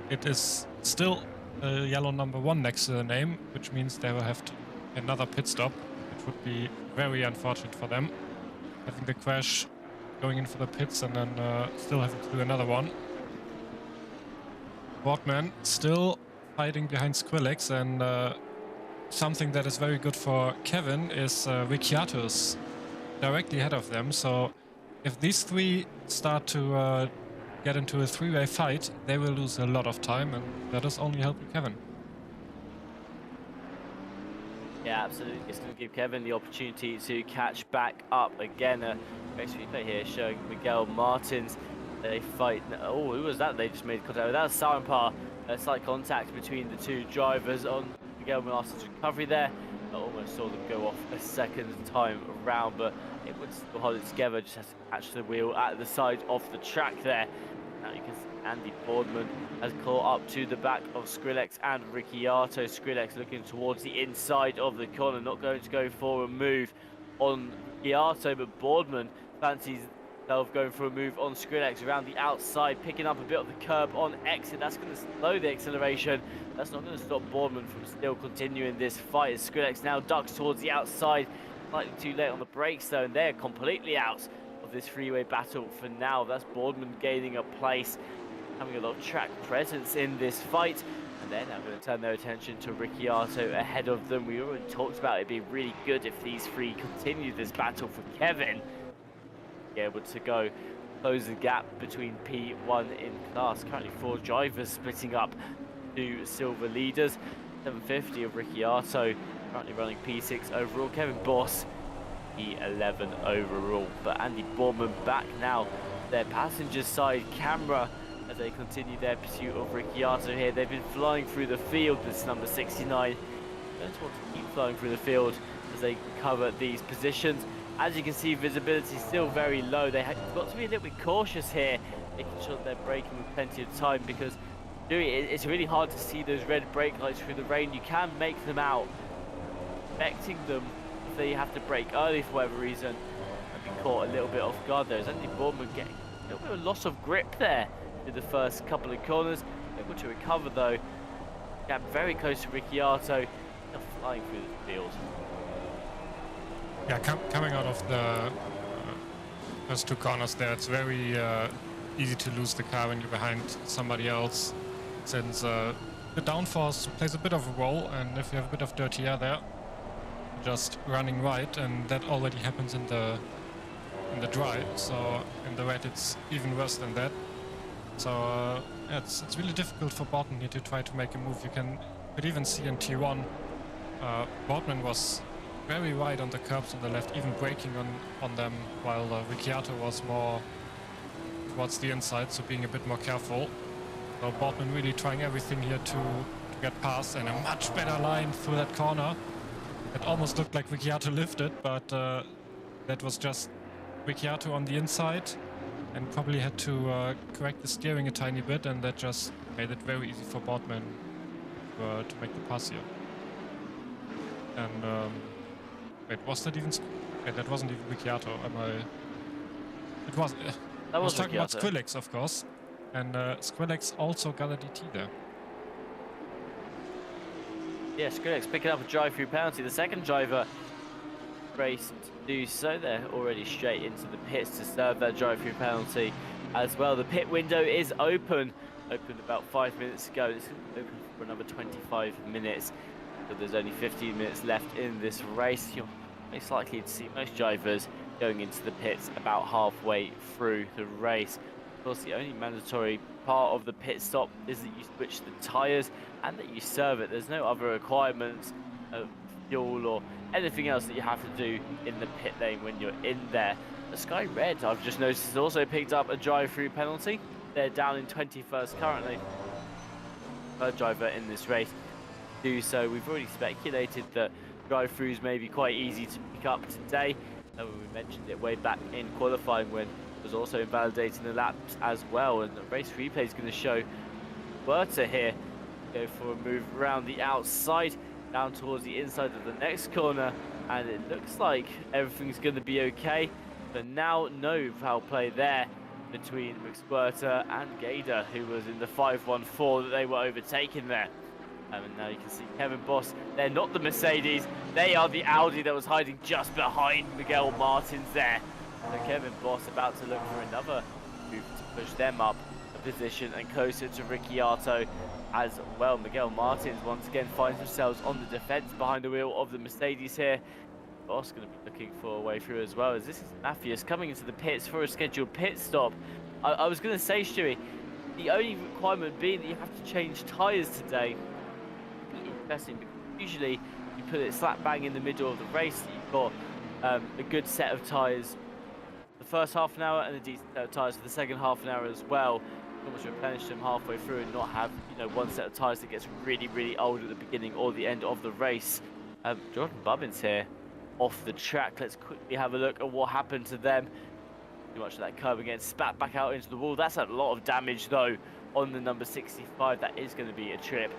it is still a yellow number 1 next to the name, which means they will have to another pit stop, which would be very unfortunate for them. Having the crash, going in for the pits, and then still having to do another one. Boardman still fighting behind Skrillex, and something that is very good for Kevin is Ricciato's directly ahead of them. So if these three start to get into a three-way fight, they will lose a lot of time, and that is only helping Kevin. Yeah, absolutely. It's going to give Kevin the opportunity to catch back up again. Race replay here showing Miguel Martins. They fight. Oh, who was that? They just made contact with. That was Sarenpar. Slight contact between the two drivers on Miguel Martins' recovery there. I almost saw them go off a second time around, but it would still hold it together. Just has to catch the wheel at the side of the track there. Now you can see Andy Boardman has caught up to the back of Skrillex and Ricciato. Skrillex looking towards the inside of the corner, not going to go for a move on Ricciato, but Boardman fancies himself going for a move on Skrillex around the outside, picking up a bit of the curb on exit. That's going to slow the acceleration. That's not going to stop Boardman from still continuing this fight as Skrillex now ducks towards the outside. Slightly too late on the brakes though, and they're completely out of this freeway battle for now. That's Boardman gaining a place, having a lot of track presence in this fight, and they're now going to turn their attention to Ricciato ahead of them. We already talked about it being really good if these three continue this battle for Kevin. Be able to go close the gap between P1 in class. Currently 4 drivers splitting up to silver leaders. 750 of Ricciato, currently running P6 overall. Kevin Boss, P11 overall. But Andy Boardman back now, their passenger side camera, as they continue their pursuit of Ricciato here. They've been flying through the field, this number 69. Don't want to keep flying through the field as they cover these positions. As you can see, visibility is still very low. They've got to be a little bit cautious here, making sure that they're braking with plenty of time, because it's really hard to see those red brake lights through the rain. You can make them out, affecting them if they have to brake early for whatever reason, and be caught a little bit off guard there. As Andy Boardman getting a little bit of loss of grip there in the first couple of corners, able to recover though. Got very close to Ricciato, flying through the field. Yeah, coming out of the first 2 corners there, it's very easy to lose the car when you're behind somebody else, since the downforce plays a bit of a role, and if you have a bit of dirty air there, just running right, and that already happens in the dry, so in the wet it's even worse than that. So yeah, it's really difficult for Boardman here to try to make a move. You could even see in T1, Boardman was very wide on the curbs on the left, even braking on them, while Ricciato was more towards the inside, so being a bit more careful. So Boardman really trying everything here to get past, and a much better line through that corner. It almost looked like Ricciato lifted, but that was just Ricciato on the inside, and probably had to correct the steering a tiny bit, and that just made it very easy for Boardman to make the pass here. And wait, was that even? Okay, that wasn't even Ricciato. It was. I was talking about Skrillex, of course, and Skrillex also got a DT there. Yeah, Skrillex picking up a drive-through penalty. The second driver raced to do so. They're already straight into the pits to serve that drive-through penalty as well. The pit window is opened about 5 minutes ago. It's open for another 25 minutes. So there's only 15 minutes left in this race. You're most likely to see most drivers going into the pits about halfway through the race. Of course, the only mandatory part of the pit stop is that you switch the tyres and that you serve it. There's no other requirements of fuel or anything else that you have to do in the pit lane when you're in there. The Sky Red, I've just noticed, has also picked up a drive-through penalty. They're down in 21st currently. Third driver in this race do so. We've already speculated that drive-throughs may be quite easy to pick up today. We mentioned it way back in qualifying when it was also invalidating the laps as well. And the race replay is going to show Berta here go for a move around the outside down towards the inside of the next corner, and it looks like everything's going to be okay. But now no foul play there between McSquirter and Gator, who was in the 514 that they were overtaking there. And now you can see Kevin Boss. They're not the Mercedes, they are the Audi that was hiding just behind Miguel Martins there. So Kevin Boss about to look for another move to push them up a position and closer to Ricciardo as well. Miguel Martins once again finds themselves on the defense behind the wheel of the Mercedes here. Boss going to be looking for a way through as well, as this is Mathias coming into the pits for a scheduled pit stop. I was going to say, Stewie, the only requirement being that you have to change tyres today. Interesting, because usually you put it slap bang in the middle of the race. You've got a good set of tyres the first half an hour and a decent set of tyres for the second half an hour as well. You almost replenish them halfway through and not have, you know, one set of tyres that gets really old at the beginning or the end of the race. Jordan Bubbins here off the track. Let's quickly have a look at what happened to them. Too much of that curb again, spat back out into the wall. That's a lot of damage though on the number 65. That is going to be a trip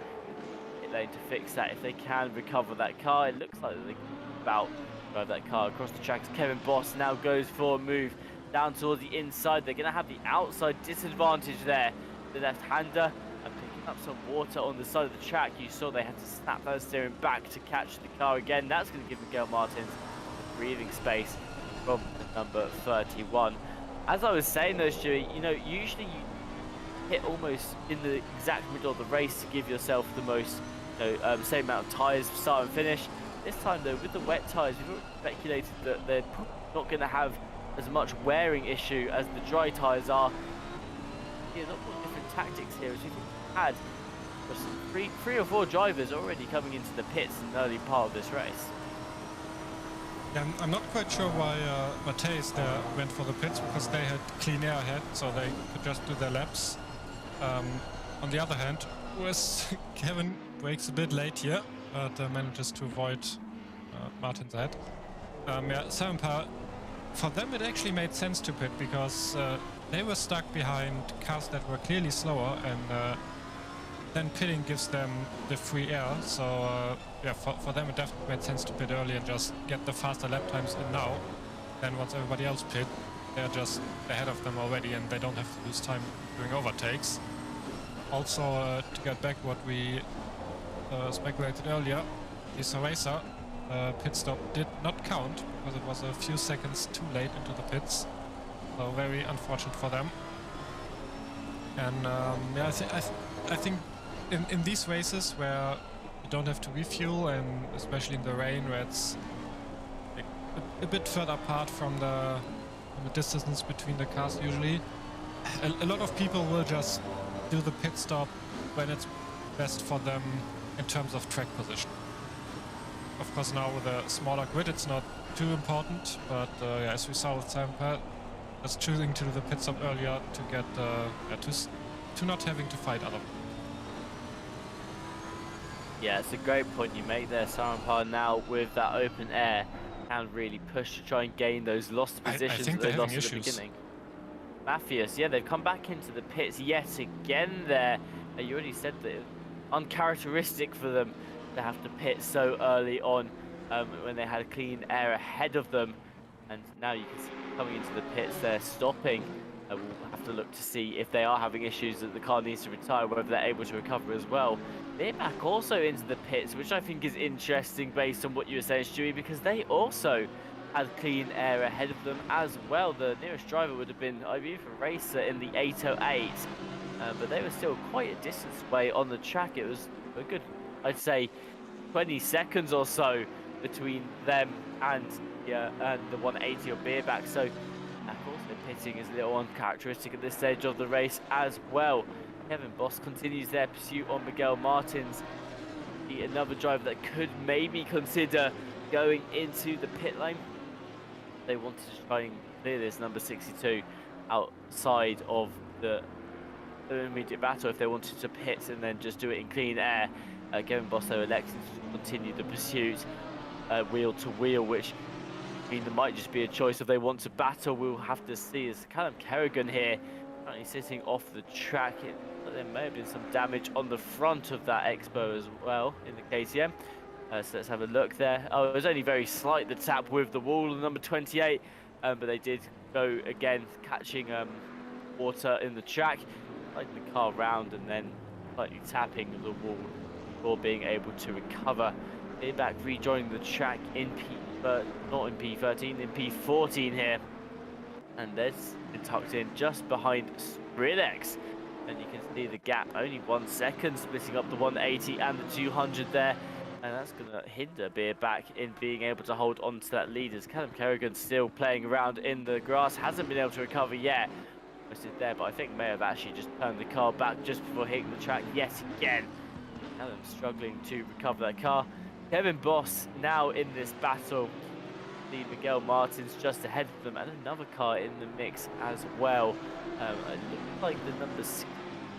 lane to fix that if they can recover that car. It looks like they can about drive that car across the track. Kevin Boss now goes for a move down towards the inside. They're going to have the outside disadvantage there. The left-hander and picking up some water on the side of the track. You saw they had to snap that steering back to catch the car again. That's going to give Miguel Martins breathing space from the number 31. As I was saying though, Stewie, you know, usually you hit almost in the exact middle of the race to give yourself the most, same amount of tyres for start and finish. This time though, with the wet tyres, we've already speculated that they're probably not going to have as much wearing issue as the dry tyres are. Yeah, a lot more different tactics here, as we've had three or four drivers already coming into the pits in the early part of this race. Yeah, I'm not quite sure why Matthäus there went for the pits, because they had clean air ahead, so they could just do their laps. On the other hand, Kevin brakes a bit late here, but manages to avoid Martin's ahead. Yeah, Sampa, for them it actually made sense to pit, because they were stuck behind cars that were clearly slower, and then pitting gives them the free air. So yeah, for them it definitely made sense to pit early and just get the faster lap times in now. Then once everybody else pit, they're just ahead of them already, and they don't have to lose time doing overtakes. Also, to get back what we speculated earlier, the racer pit stop did not count because it was a few seconds too late into the pits. So very unfortunate for them. And yeah, I think in these races where you don't have to refuel, and especially in the rain where it's like a bit further apart from the distance between the cars usually, a lot of people will just do the pit stop when it's best for them in terms of track position. Of course, now with a smaller grid it's not too important, but yeah, as we saw with Sampa, just choosing to do the pit stop earlier to get to not having to fight other. Yeah, it's a great point you make there, Saranpar. Now with that open air, can really push to try and gain those lost positions that they lost at the beginning. Mathias, yeah, they've come back into the pits yet again there. You already said that it was uncharacteristic for them to have to pit so early on when they had clean air ahead of them. And now you can see coming into the pits, they're stopping. We'll have to look to see if they are having issues that the car needs to retire, whether they're able to recover as well. They're back also into the pits, which I think is interesting based on what you were saying, Stewie, because they also had clean air ahead of them as well. The nearest driver would have been, I believe, a racer in the 808, but they were still quite a distance away on the track. It was a good, I'd say, 20 seconds or so between them and the 180 or Beerback. So, of course, their pitting is a little uncharacteristic at this stage of the race as well. Kevin Boss continues their pursuit on Miguel Martins, another driver that could maybe consider going into the pit lane. They wanted to try and clear this number 62 outside of the immediate battle if they wanted to pit and then just do it in clean air. Kevin Boss, though, electing to continue the pursuit wheel to wheel, which I mean, there might just be a choice if they want to battle. We'll have to see. As Callum Kerrigan here currently sitting off the track. There may have been some damage on the front of that Expo as well in the KTM. So let's have a look there. Oh, it was only very slight, the tap with the wall of number 28, but they did go again, catching water in the track, sliding the car round and then slightly tapping the wall before being able to recover. Back rejoining the track in not in P13, in P14 here. And that's been tucked in just behind Skrillex. And you can see the gap, only 1 second, splitting up the 180 and the 200 there. And that's going to hinder Beerback in being able to hold on to that lead, as Callum Kerrigan still playing around in the grass, hasn't been able to recover yet. Almost there, but I think may have actually just turned the car back just before hitting the track yet again. Callum struggling to recover that car. Kevin Boss now in this battle. The Miguel Martins just ahead of them, and another car in the mix as well. It looks like the number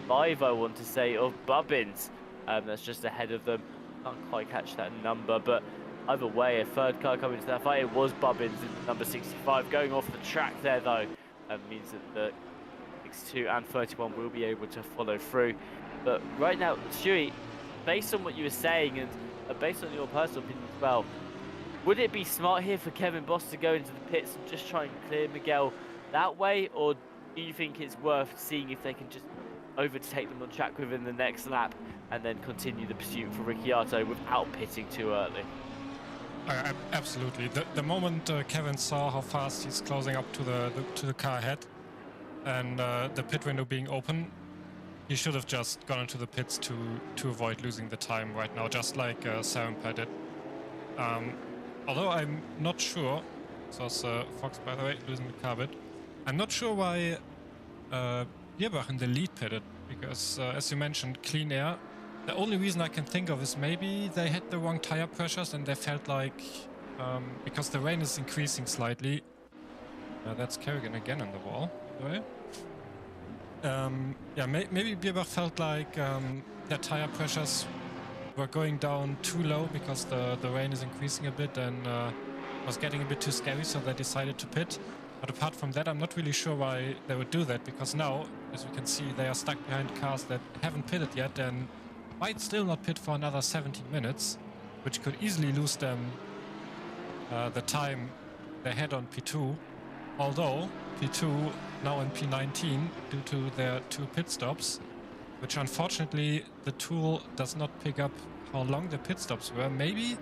5, I want to say, of Bubbins. That's just ahead of them. Can't quite catch that number, but either way, a third car coming to that fight. It was Bubbins in the number 65 going off the track there, though. Means that the 62 and 31 will be able to follow through. But right now, Stewie, based on what you were saying and based on your personal opinion as well, would it be smart here for Kevin Boss to go into the pits and just try and clear Miguel that way, or do you think it's worth seeing if they can just overtake them on track within the next lap and then continue the pursuit for Ricciardo without pitting too early? Absolutely. The moment Kevin saw how fast he's closing up to the car ahead and the pit window being open, he should have just gone into the pits to avoid losing the time right now, just like Sarenpa did. Although I'm not sure, so was Fox, by the way, losing the car bit. I'm not sure why Bierbach in the lead pitted, because as you mentioned, clean air. The only reason I can think of is maybe they had the wrong tire pressures and they felt like, because the rain is increasing slightly. That's Kerrigan again on the wall, by the way. Yeah, maybe Bierbach felt like their tire pressures were going down too low because the rain is increasing a bit and was getting a bit too scary, so they decided to pit. But apart from that, I'm not really sure why they would do that, because now, as we can see, they are stuck behind cars that haven't pitted yet and might still not pit for another 17 minutes, which could easily lose them the time they had on P2. Although P2 now in P19 due to their 2 pit stops, which unfortunately the tool does not pick up how long the pit stops were. Maybe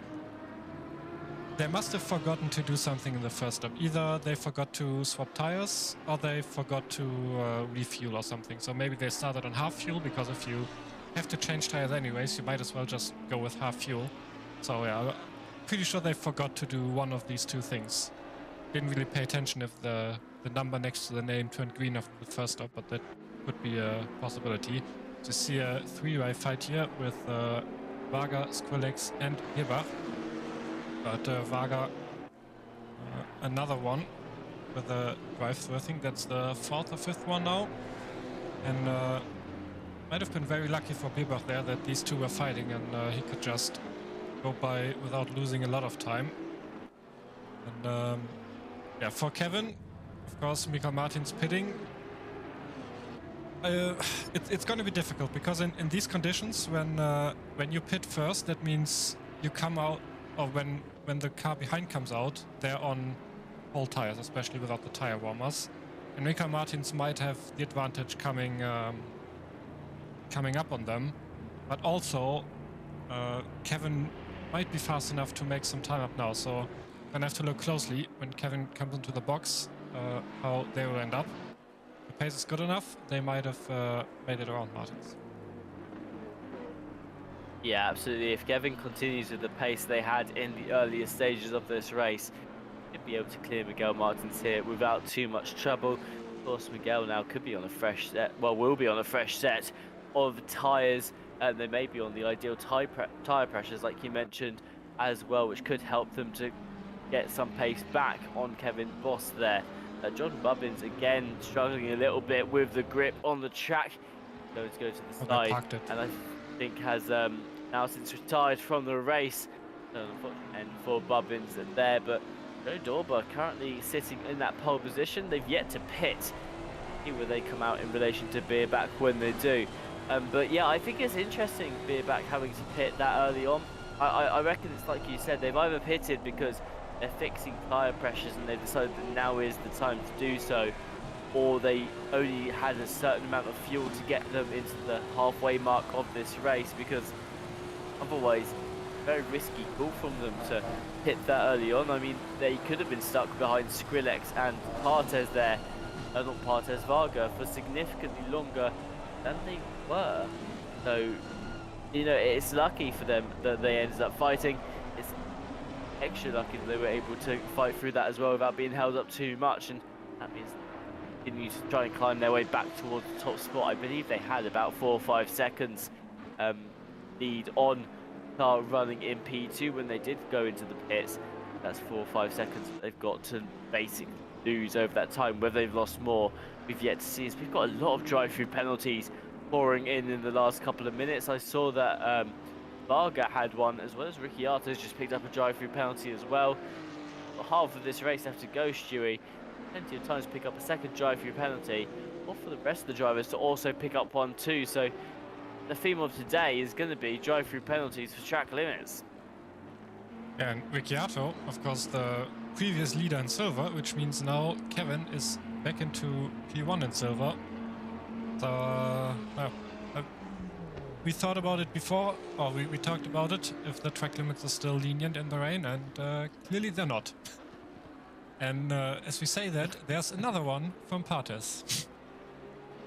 they must have forgotten to do something in the first stop. Either they forgot to swap tires or they forgot to refuel or something. So maybe they started on half fuel, because if you have to change tires anyways, you might as well just go with half fuel. So yeah, I'm pretty sure they forgot to do one of these 2 things. Didn't really pay attention if the number next to the name turned green after the first stop, but that could be a possibility. To see a 3-way fight here with Varga, Skrillex and Bierbach. But Varga, another one with a drive-through. I think that's the 4th or 5th one now. And might have been very lucky for Bierbach there that these 2 were fighting and he could just go by without losing a lot of time. And yeah, for Kevin, of course, Mikael Martins pitting. It's going to be difficult, because in these conditions, when you pit first, that means you come out, or when the car behind comes out, they're on whole tires, especially without the tire warmers. And Mikael Martins might have the advantage coming up on them, but also Kevin might be fast enough to make some time up now. So I'm gonna have to look closely when Kevin comes into the box how they will end up. The pace is good enough, they might have made it around Martins. Yeah, absolutely. If Kevin continues at the pace they had in the earlier stages of this race, he'll be able to clear Miguel Martins here without too much trouble. Of course, Miguel now could be on a fresh set, well, will be on a fresh set of tyres, and they may be on the ideal tyre pressures, like you mentioned, as well, which could help them to get some pace back on Kevin Boss there. John Bubbins, again, struggling a little bit with the grip on the track. Going to go to the Oh, they side, parked it. and I think has now since retired from the race. So unfortunate end for Bubbins there, but Joe Dorber currently sitting in that pole position. They've yet to pit. See where they come out in relation to Beerback when they do. But yeah, I think it's interesting Beerback having to pit that early on. I reckon it's like you said, they've either pitted because they're fixing tyre pressures and they've decided that now is the time to do so, or they only had a certain amount of fuel to get them into the halfway mark of this race, because otherwise very risky call from them to hit that early on. I mean, they could have been stuck behind Skrillex and Partes there, not Partes, Varga, for significantly longer than they were. So, you know, it's lucky for them that they ended up fighting. It's extra lucky that they were able to fight through that as well without being held up too much, and that means they continue to try and climb their way back towards the top spot. I believe they had about 4 or 5 seconds lead on car running in P2 when they did go into the pits. That's 4 or 5 seconds that they've got to basically lose over that time. Whether they've lost more, we've yet to see. As we've got a lot of drive-through penalties pouring in the last couple of minutes. I saw that Varga had one, as well as Ricciardo's just picked up a drive-through penalty as well. Half of this race have to go, Stewie. Plenty of time to pick up a second drive-through penalty, or for the rest of the drivers to also pick up one too. So the theme of today is going to be drive-through penalties for track limits. Yeah, and Ricciardo, of course, the previous leader in silver, which means now Kevin is back into P1 in silver. So, we thought about it before, or we talked about it, if the track limits are still lenient in the rain, and clearly they're not. And as we say that, there's another one from Partes.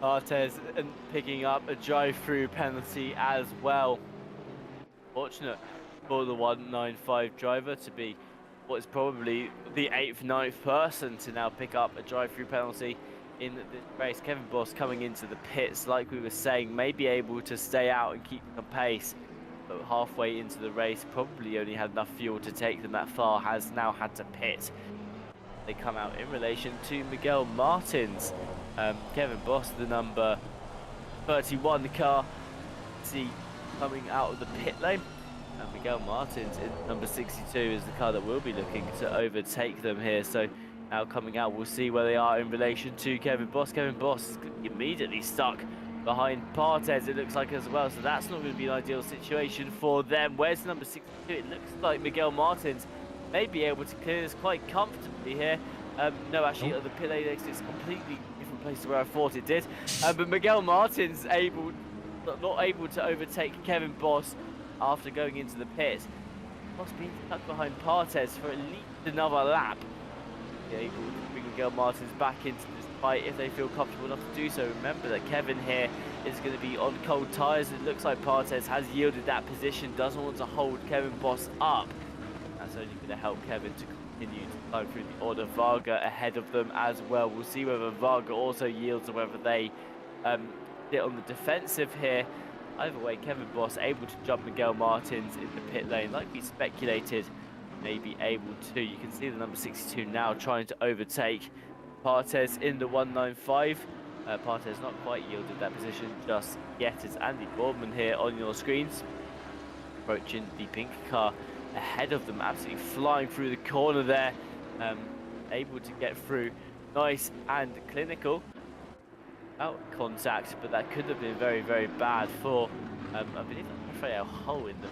Partes picking up a drive-through penalty as well. Fortunate for the 195 driver to be what is probably the 8th, 9th person to now pick up a drive-through penalty in this race. Kevin Boss coming into the pits, like we were saying, may be able to stay out and keep the pace, but halfway into the race probably only had enough fuel to take them that far, has now had to pit. They come out in relation to Miguel Martins. Kevin Boss, the number 31 car, see coming out of the pit lane. And Miguel Martins in number 62 is the car that will be looking to overtake them here. So now coming out, we'll see where they are in relation to Kevin Boss. Kevin Boss is immediately stuck behind Partes, it looks like, as well. So that's not going to be an ideal situation for them. Where's number 62? It looks like Miguel Martins may be able to clear this quite comfortably here. No, actually, the pit lane exit's completely different place to where I thought it did. But Miguel Martins not able to overtake Kevin Boss after going into the pits. Boss being stuck behind Partes for at least another lap. Able to bring Miguel Martins back into this fight if they feel comfortable enough to do so. Remember that Kevin here is going to be on cold tyres. It looks like Partes has yielded that position, doesn't want to hold Kevin Boss up. That's only going to help Kevin to continue to climb through the order. Varga ahead of them as well. We'll see whether Varga also yields or whether they sit on the defensive here. Either way, Kevin Boss able to jump Miguel Martins in the pit lane like we speculated, may be able to. You can see the number 62 now trying to overtake Partes in the 195. Partes not quite yielded that position just yet. It's Andy Boardman here on your screens, approaching the pink car ahead of them, absolutely flying through the corner there, able to get through nice and clinical. Out contact, but that could have been very, very bad for, I believe, Rafael Hull in the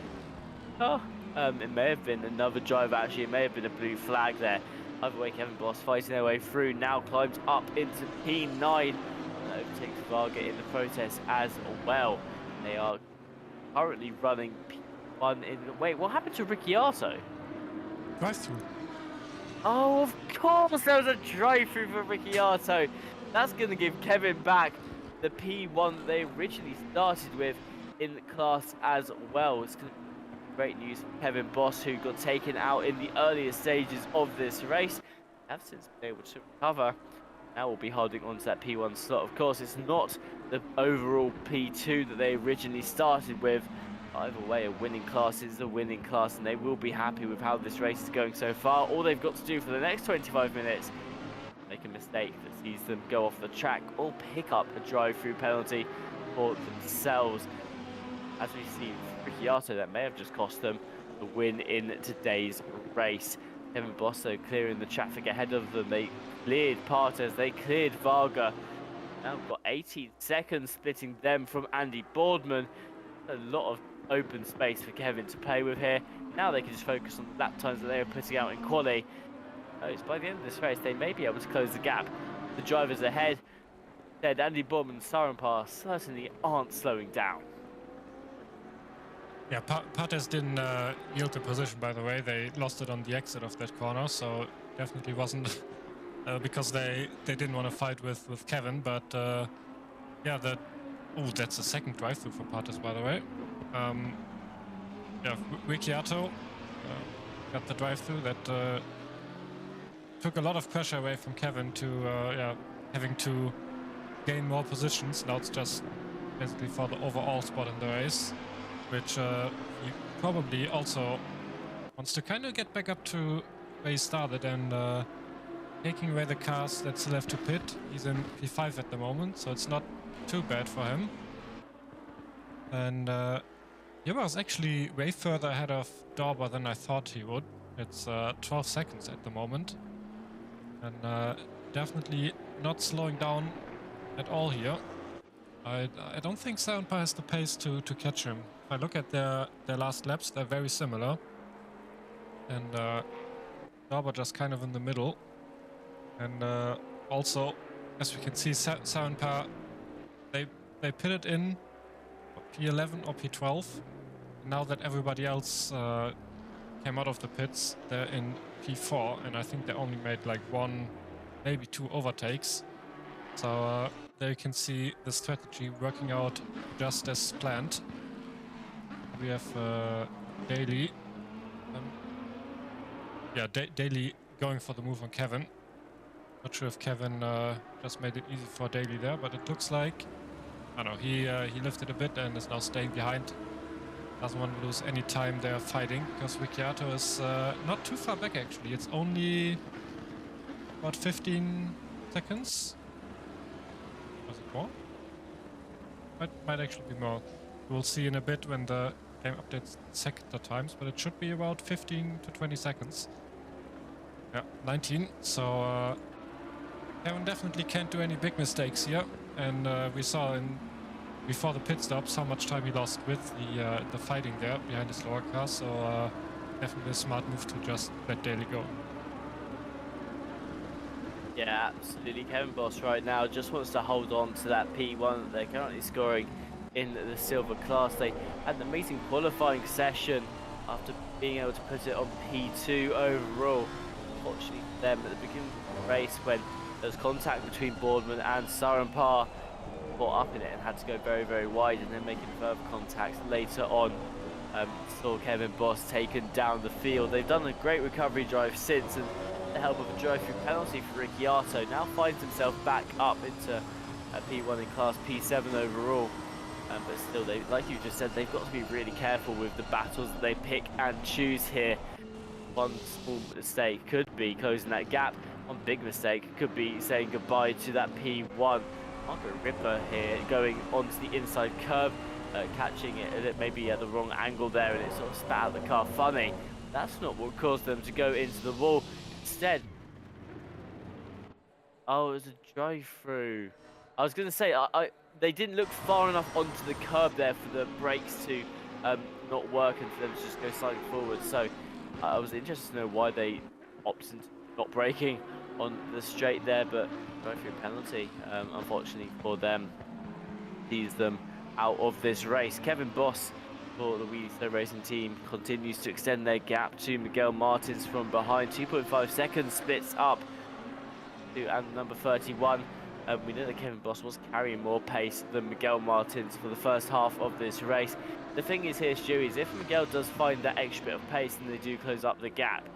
car. It may have been another driver, actually. It may have been a blue flag there. Either way, Kevin Boss fighting their way through, now climbs up into P9 and overtakes Varga in the protest as well. They are currently running P1 in the... Wait, what happened to Ricciardo? Drive-through. Oh, of course there was a drive-through for Ricciardo. That's going to give Kevin back the P1 that they originally started with. in class as well. It's gonna be great news for Kevin Boss, who got taken out in the earlier stages of this race. Have since been able to recover. Now we'll be holding on to that P1 slot. Of course, it's not the overall P2 that they originally started with. Either way, a winning class is a winning class, and they will be happy with how this race is going so far. All they've got to do for the next 25 minutes, make a mistake that sees them go off the track or pick up a drive-through penalty for themselves. As we see Ricciardo, that may have just cost them the win in today's race. Kevin Bosso clearing the traffic ahead of them. They cleared Partes, they cleared Varga. Now we've got 18 seconds splitting them from Andy Boardman. A lot of open space for Kevin to play with here. Now they can just focus on the lap times that they were putting out in quali. By the end of this race, they may be able to close the gap. The drivers ahead, Andy Boardman and Sarenpar certainly aren't slowing down. Yeah, Partes didn't yield the position, by the way. They lost it on the exit of that corner, so definitely wasn't because they didn't want to fight with Kevin. But yeah, that's the second drive-through for Partes, by the way. Yeah, Ricciardo got the drive-through that took a lot of pressure away from Kevin to having to gain more positions. Now it's just basically for the overall spot in the race, which he probably also wants to kind of get back up to where he started and taking away the cars that still have to pit. He's in P5 at the moment, so it's not too bad for him. And Jibba is actually way further ahead of Dauber than I thought he would. It's 12 seconds at the moment. And definitely not slowing down at all here. I don't think Sarenpar has the pace to catch him. If I look at their last laps, they're very similar. And Dauber just kind of in the middle. And also, as we can see, Sarenpar, they pitted in P11 or P12. Now that everybody else came out of the pits, they're in P4, and I think they only made like one, maybe two overtakes. So there you can see the strategy working out just as planned. We have Daly. Daly going for the move on Kevin. Not sure if Kevin just made it easy for Daly there, but it looks like, I don't know, he lifted a bit and is now staying behind. Doesn't want to lose any time there fighting, because Ricciardo is not too far back actually. It's only about 15 seconds. Was it more? Might actually be more. We'll see in a bit when the game updates sector times, but it should be about 15 to 20 seconds. Yeah, 19. So Kevin definitely can't do any big mistakes here, and we saw before the pit stops how much time he lost with the fighting there behind his lower car. So definitely a smart move to just let Daly go. Yeah, absolutely. Kevin Boss right now just wants to hold on to that P1 that they're currently scoring in the silver class. They had an amazing qualifying session after being able to put it on P2 overall. Unfortunately for them, at the beginning of the race, when there was contact between Boardman and Sarenpar, caught up in it and had to go very, very wide, and then making further contacts later on. Saw Kevin Boss taken down the field. They've done a great recovery drive since, and the help of a drive-through penalty for Ricciardo now finds himself back up into P1 in class, P7 overall. But still, like you just said, they've got to be really careful with the battles that they pick and choose here. One small mistake could be closing that gap. One big mistake could be saying goodbye to that P1. Marco Ripper here going onto the inside curve, catching it maybe at the wrong angle there, and it sort of spat out the car funny. That's not what caused them to go into the wall. Instead, oh, it was a drive-through. I was going to say, they didn't look far enough onto the curb there for the brakes to not work and for them to just go slightly forward. So I was interested to know why they opted into not braking on the straight there, but drive-through penalty, unfortunately for them, sees them out of this race. Kevin Boss for the Wheelie Slow Racing team continues to extend their gap to Miguel Martins from behind. 2.5 seconds splits up to and number 31. We know that Kevin Boss was carrying more pace than Miguel Martins for the first half of this race. The thing is here, Stewie, is if Miguel does find that extra bit of pace and they do close up the gap,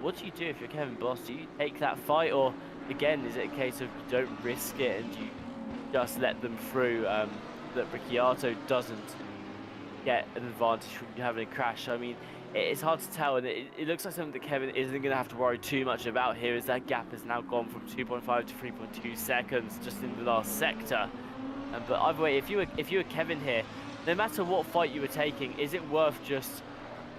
what do you do if you're Kevin Boss? Do you take that fight, or again, is it a case of you don't risk it and you just let them through, that Ricciardo doesn't get an advantage from you having a crash? I mean, it's hard to tell, and it looks like something that Kevin isn't going to have to worry too much about here, as that gap has now gone from 2.5 to 3.2 seconds just in the last sector. But either way, if you were Kevin here, no matter what fight you were taking, is it worth just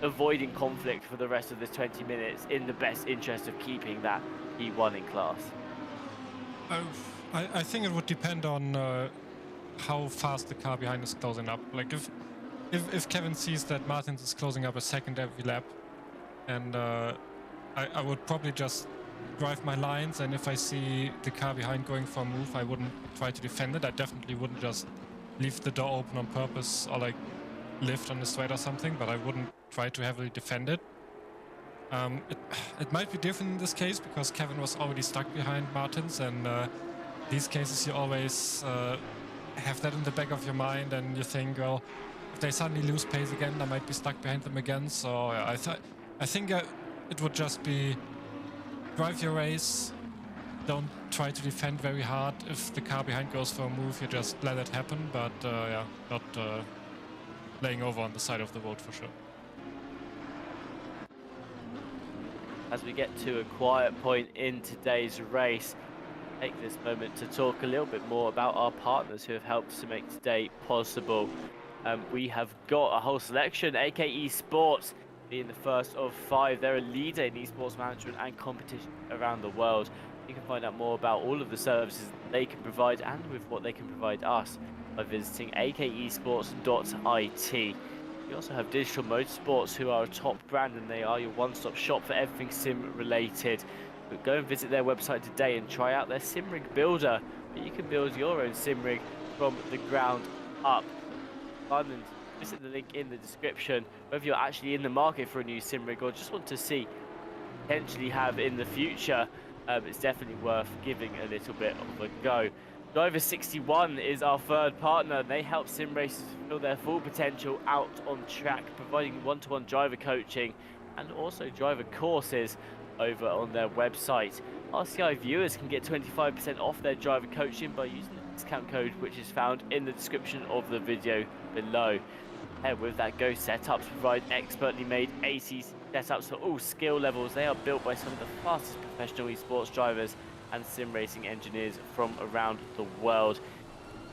avoiding conflict for the rest of this 20 minutes in the best interest of keeping that P1 in class? I think it would depend on how fast the car behind is closing up. Like if Kevin sees that Martins is closing up a second every lap, and I would probably just drive my lines, and if I see the car behind going for a move, I wouldn't try to defend it. I definitely wouldn't just leave the door open on purpose or like lift on the straight or something, but I wouldn't try to heavily defend it. It might be different in this case because Kevin was already stuck behind Martins, and these cases you always have that in the back of your mind, and you think, well, if they suddenly lose pace again, I might be stuck behind them again. So yeah, I think it would just be drive your race, don't try to defend very hard. If the car behind goes for a move, you just let it happen, but yeah, not laying over on the side of the road for sure. As we get to a quiet point in today's race, take this moment to talk a little bit more about our partners who have helped to make today possible. We have got a whole selection. AKE Sports being the first of 5. They're a leader in esports management and competition around the world. You can find out more about all of the services they can provide and with what they can provide us by visiting akesports.it. We also have Digital Motorsports, who are a top brand, and they are your one-stop shop for everything sim related. But go and visit their website today and try out their sim rig builder, where you can build your own sim rig from the ground up. And visit the link in the description. Whether you're actually in the market for a new sim rig or just want to see potentially have in the future, it's definitely worth giving a little bit of a go. Driver 61 is our third partner. They help sim racers fulfill their full potential out on track, providing one-to-one driver coaching and also driver courses over on their website. RCI viewers can get 25% off their driver coaching by using the discount code, which is found in the description of the video below. With that, Go Setups provide expertly made ACC setups for all skill levels. They are built by some of the fastest professional esports drivers and sim racing engineers from around the world.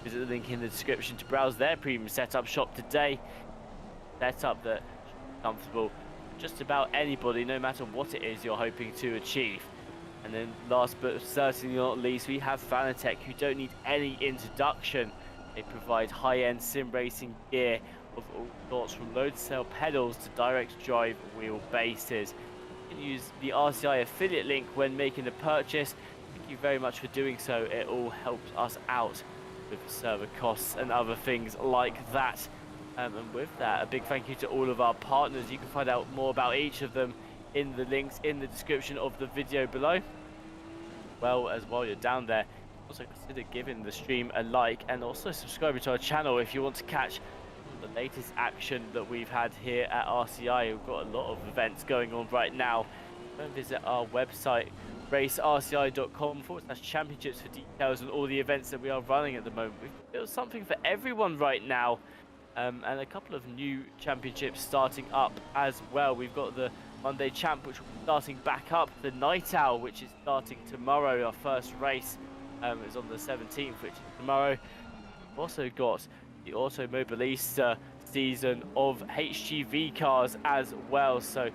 Visit the link in the description to browse their premium setup shop today. Setup that is comfortable just about anybody, no matter what it is you're hoping to achieve. And then last but certainly not least, we have Fanatec, who don't need any introduction. They provide high-end sim racing gear of all sorts, from load cell pedals to direct drive wheel bases. You can use the RCI affiliate link when making a purchase. Thank you very much for doing so. It all helps us out with server costs and other things like that. And with that, a big thank you to all of our partners. You can find out more about each of them in the links in the description of the video below. Well, as while you're down there, also consider giving the stream a like and also subscribing to our channel if you want to catch the latest action that we've had here at RCI. We've got a lot of events going on right now. Go and visit our website, racerci.com/championships, for details on all the events that we are running at the moment. We've built something for everyone right now, and a couple of new championships starting up as well. We've got the Monday Champ, which will be starting back up, the Night Owl, which is starting tomorrow. Our first race is on the 17th, which is tomorrow. We've also got the Automobilista season of HGV cars as well, so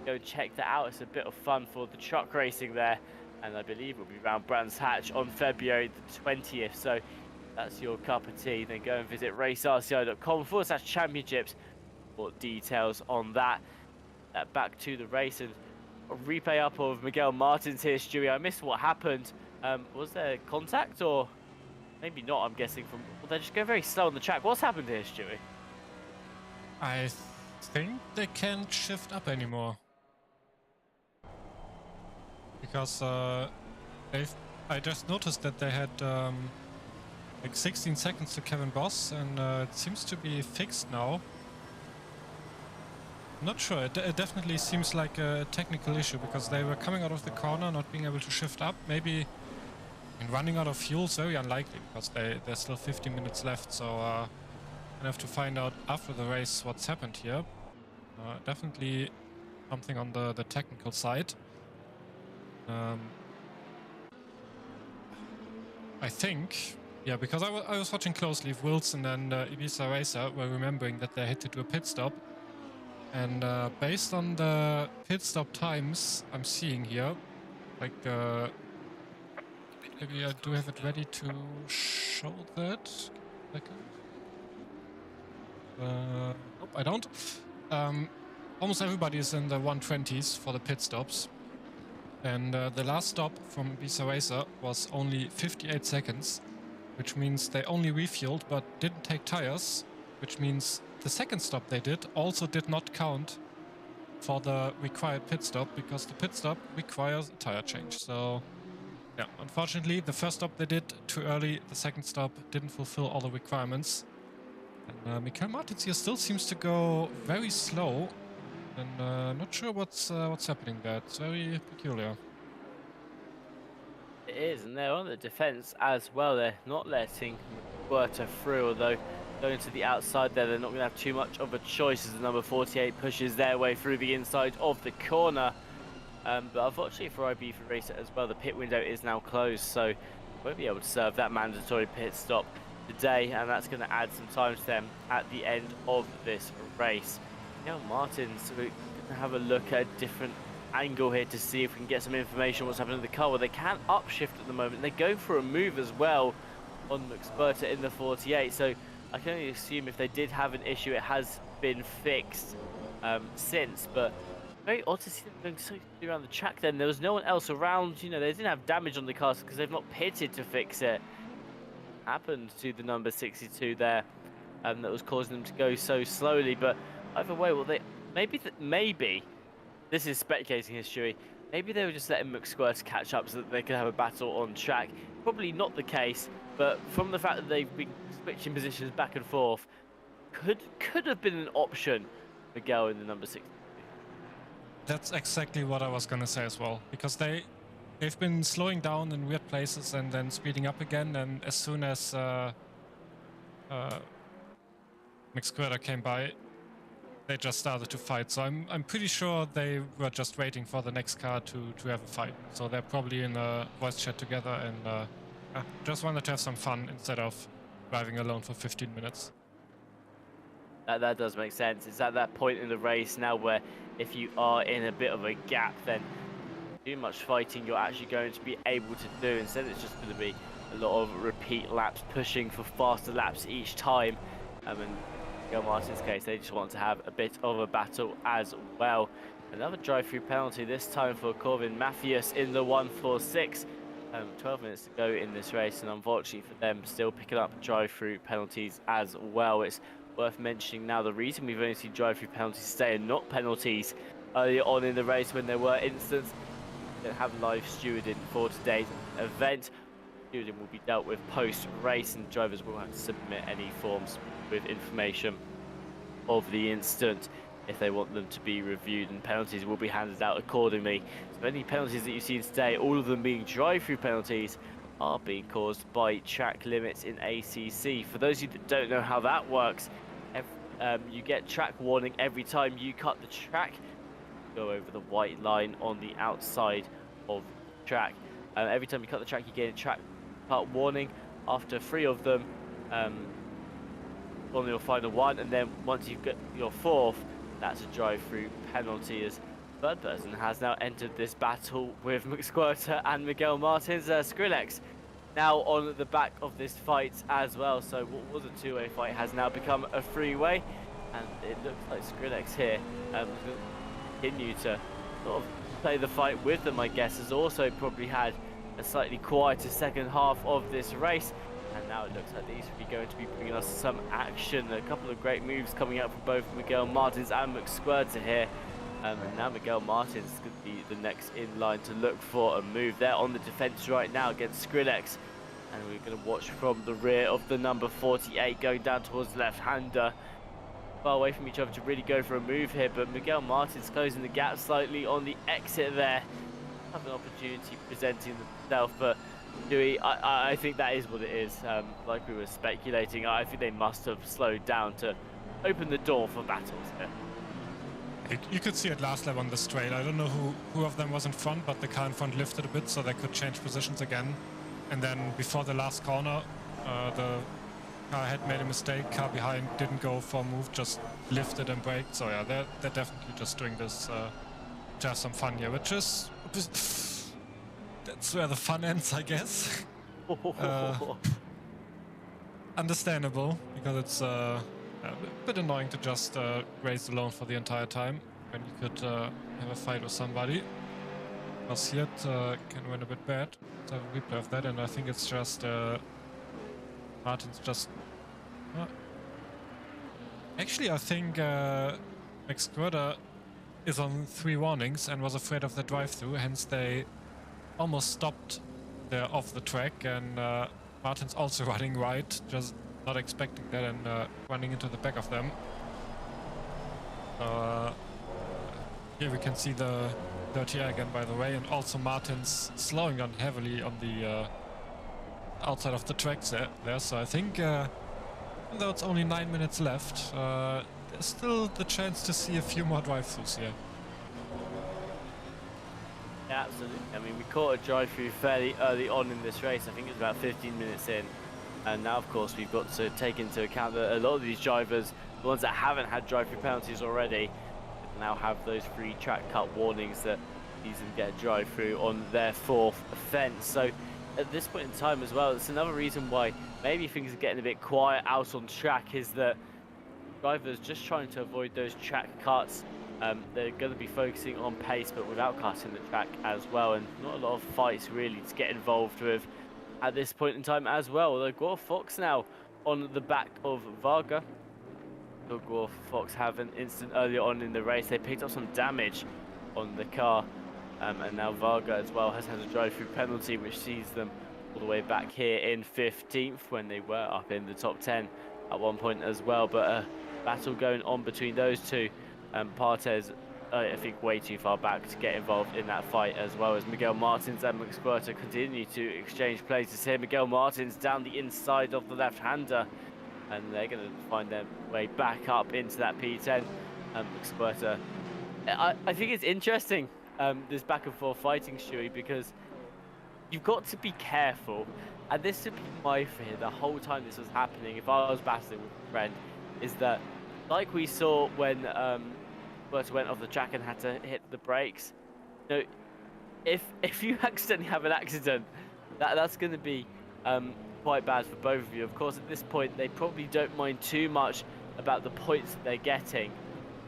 go check that out. It's a bit of fun for the truck racing there, and I believe it'll be around Brands Hatch on February the 20th, so that's your cup of tea. Then go and visit racerci.com/championships for details on that. Back to the race, and a replay up of Miguel Martins here, Stewie. I missed what happened. Was there contact, or maybe not? I'm guessing from, well, they're just going very slow on the track. What's happened here, Stewie? I think they can't shift up anymore because I I just noticed that they had like 16 seconds to Kevin Boss, and it seems to be fixed now. Not sure. It definitely seems like a technical issue because they were coming out of the corner, not being able to shift up. Maybe running out of fuel is very unlikely because there's still 50 minutes left. So I have to find out after the race what's happened here. Definitely something on the technical side. I think, yeah, because I was watching closely if Wilson and Ibiza Racer were remembering that they had to do a pit stop. And based on the pit stop times I'm seeing here, like, maybe I do have it ready to show that. Second. Nope, I don't. Almost everybody is in the 120s for the pit stops. And the last stop from Ibiza Racer was only 58 seconds, which means they only refueled but didn't take tires, which means the second stop they did also did not count for the required pit stop because the pit stop requires a tire change. So yeah, unfortunately the first stop they did too early, the second stop didn't fulfill all the requirements. And Michael Martins here still seems to go very slow, and not sure what's happening there. It's very peculiar. It is, and they're on the defense as well. They're not letting Huerta through, although going to the outside there, they're not going to have too much of a choice as the number 48 pushes their way through the inside of the corner. But unfortunately for IB for Racer as well, the pit window is now closed, so won't be able to serve that mandatory pit stop today, and that's going to add some time to them at the end of this race. Now Martins, we're going to have a look at a different angle here to see if we can get some information on what's happening in the car. Well, they can upshift at the moment. They go for a move as well on McSperta in the 48, so I can only assume if they did have an issue, it has been fixed since, but very odd to see them going so around the track then. There was no one else around, you know, they didn't have damage on the car because they've not pitted to fix it. Happened to the number 62 there, that was causing them to go so slowly, but either way, well, they maybe this is speculating history. Maybe they were just letting McSquirt catch up so that they could have a battle on track. Probably not the case, but from the fact that they've been switching positions back and forth, could have been an option. Miguel in the number 6. That's exactly what I was gonna say as well, because they've been slowing down in weird places and then speeding up again, and as soon as McSquirter came by, they just started to fight. So I'm pretty sure they were just waiting for the next car to have a fight. So they're probably in a voice chat together and just wanted to have some fun instead of driving alone for 15 minutes. That does make sense. It's at that point in the race now where if you are in a bit of a gap, then too much fighting you're actually going to be able to do. Instead, it's just going to be a lot of repeat laps, pushing for faster laps each time. And in Martin's case, they just want to have a bit of a battle as well. Another drive-through penalty, this time for Corvin Mathias in the 146. 12 minutes to go in this race, and unfortunately for them, still picking up drive-through penalties as well. It's worth mentioning now the reason we've only seen drive-through penalties today and not penalties earlier on in the race when there were incidents. We don't have live stewarding for today's event. Stewarding will be dealt with post-race, and drivers will have to submit any forms with information of the incident if they want them to be reviewed, and penalties will be handed out accordingly. So any penalties that you've seen today, all of them being drive-through penalties, are being caused by track limits in ACC. For those of you that don't know how that works, you get track warning every time you cut the track. Go over the white line on the outside of the track. Every time you cut the track, you get a track cut warning. After 3 of them, on your final one, and then once you've got your 4th, that's a drive-through penalty, as third person has now entered this battle with McSquirter and Miguel Martins. Skrillex now on the back of this fight as well, so what was a 2-way fight has now become a 3-way, and it looks like Skrillex here continue to sort of play the fight with them, I guess, has also probably had a slightly quieter second half of this race. And now it looks like these are going to be bringing us some action. A couple of great moves coming out from both Miguel Martins and McSquirter here. And now Miguel Martins is going to be the next in line to look for a move. They're on the defense right now against Skrillex. And we're going to watch from the rear of the number 48 going down towards the left-hander. Far away from each other to really go for a move here, but Miguel Martins closing the gap slightly on the exit there. Have an opportunity presenting themselves, but Dewey, I think that is what it is. Like we were speculating, I think they must have slowed down to open the door for battles here. You could see it last lap on the straight. I don't know who of them was in front, but the car in front lifted a bit so they could change positions again. And then before the last corner, the car had made a mistake. Car behind didn't go for a move, just lifted and braked. So yeah, they're definitely just doing this to have some fun here, which is that's where the fun ends, I guess. Understandable, because it's a bit annoying to just race alone for the entire time when you could have a fight with somebody. Because here it can win a bit bad. Let's have a replay of that, and I think it's just Martin's just. Actually, I think Max Squirter is on 3 warnings and was afraid of the drive-through, hence they almost stopped there off the track, and Martin's also running right, just not expecting that, and running into the back of them. Here we can see the dirty air again, by the way, and also Martin's slowing down heavily on the outside of the tracks there. So I think, even though it's only 9 minutes left, there's still the chance to see a few more drive-thrus here. Yeah, absolutely. I mean, we caught a drive-through fairly early on in this race. I think it was about 15 minutes in. And now, of course, we've got to take into account that a lot of these drivers, the ones that haven't had drive-through penalties already, now have those free track cut warnings that these them get a drive-through on their 4th offence. So at this point in time as well, it's another reason why maybe things are getting a bit quiet out on track, is that drivers just trying to avoid those track cuts. They're going to be focusing on pace, but without cutting the track as well, and not a lot of fights really to get involved with at this point in time as well. Although Gore Fox now on the back of Varga. So Gore Fox have an instant earlier on in the race. They picked up some damage on the car, and now Varga as well has had a drive-through penalty, which sees them all the way back here in 15th when they were up in the top 10 at one point as well. But a battle going on between those two. Partez, I think, way too far back to get involved in that fight, as well as Miguel Martins and Max Squirter continue to exchange places here. Miguel Martins down the inside of the left-hander, and they're going to find their way back up into that P10. Max Squirter, I think it's interesting, this back and forth fighting, Stewie, because you've got to be careful, and this would be my fear the whole time this was happening if I was battling with a friend, is that, like we saw when Squirter went off the track and had to hit the brakes, you know, if you accidentally have an accident, that's going to be quite bad for both of you. Of course, at this point, they probably don't mind too much about the points that they're getting.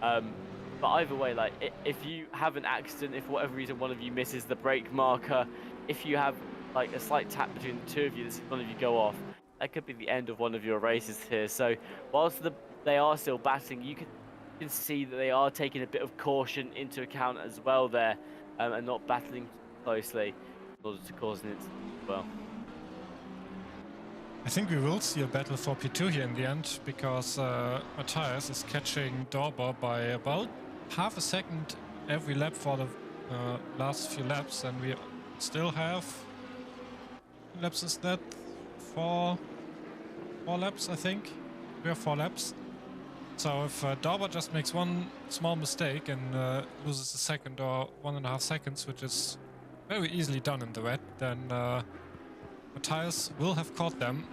But either way, like, if you have an accident, if for whatever reason one of you misses the brake marker, if you have like a slight tap between the two of you, one of you go off, that could be the end of one of your races here. So whilst they are still battling, you can see that they are taking a bit of caution into account as well there, and not battling closely in order to cause an incident as well. I think we will see a battle for P2 here in the end, because Matthias is catching Dorber by about half a second every lap for the last few laps, and we still have laps. Is that four laps, I think? 3 or 4 laps. So if Dorber just makes one small mistake and loses a second or 1.5 seconds, which is very easily done in the red, then Matthias will have caught them,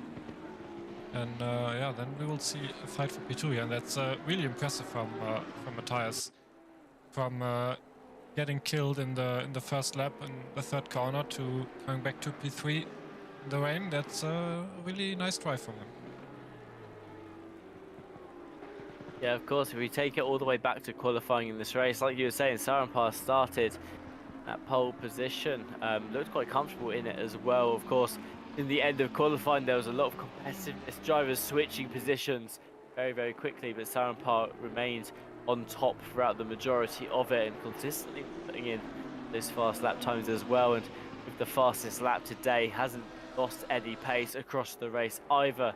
and yeah, then we will see a fight for P2 here, and that's really impressive from Matthias, from getting killed in the first lap in the 3rd corner to coming back to P3 in the rain. That's a really nice drive from him. Yeah, of course, if we take it all the way back to qualifying in this race, like you were saying, Sarenpar started at pole position, looked quite comfortable in it as well. Of course, in the end of qualifying, there was a lot of competitiveness, drivers switching positions very, very quickly, but Sarenpar remained on top throughout the majority of it and consistently putting in those fast lap times as well. And with the fastest lap today, hasn't lost any pace across the race either.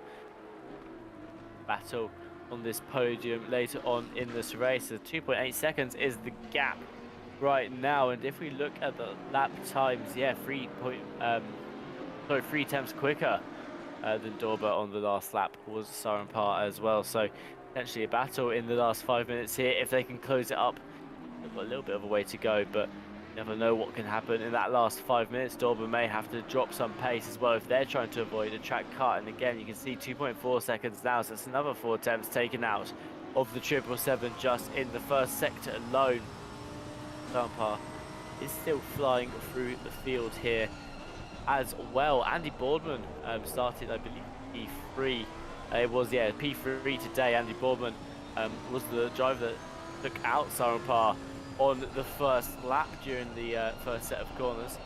Battle on this podium later on in this race. The 2.8 seconds is the gap right now, and if we look at the lap times, yeah, 3 tenths quicker than Dorba on the last lap was Sarenpar as well. So potentially a battle in the last 5 minutes here if they can close it up. They've got a little bit of a way to go, but you never know what can happen in that last 5 minutes. Dorba may have to drop some pace as well if they're trying to avoid a track cut. And again, you can see 2.4 seconds now, so it's another 4 attempts taken out of the 777 just in the first sector alone. Sarenpar is still flying through the field here as well. Andy Boardman started, I believe, P3. It was, yeah, P3 today. Andy Boardman was the driver that took out Sarenpar on the first lap during the first set of corners.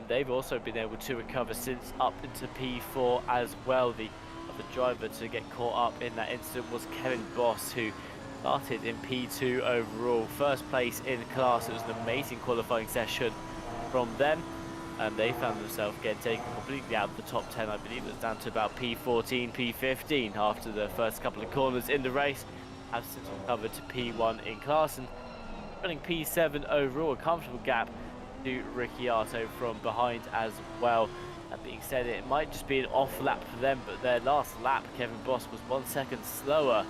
They've also been able to recover since up into P4 as well. The other driver to get caught up in that incident was Kevin Boss, who started in P2 overall. First place in class. It was an amazing qualifying session from them. They found themselves getting taken completely out of the top 10. I believe it was down to about P14, P15 after the first couple of corners in the race. Have since recovered to P1 in class and running P7 overall, a comfortable gap to Ricciardo from behind as well. That being said, it might just be an off lap for them, but their last lap, Kevin Boss was 1 second slower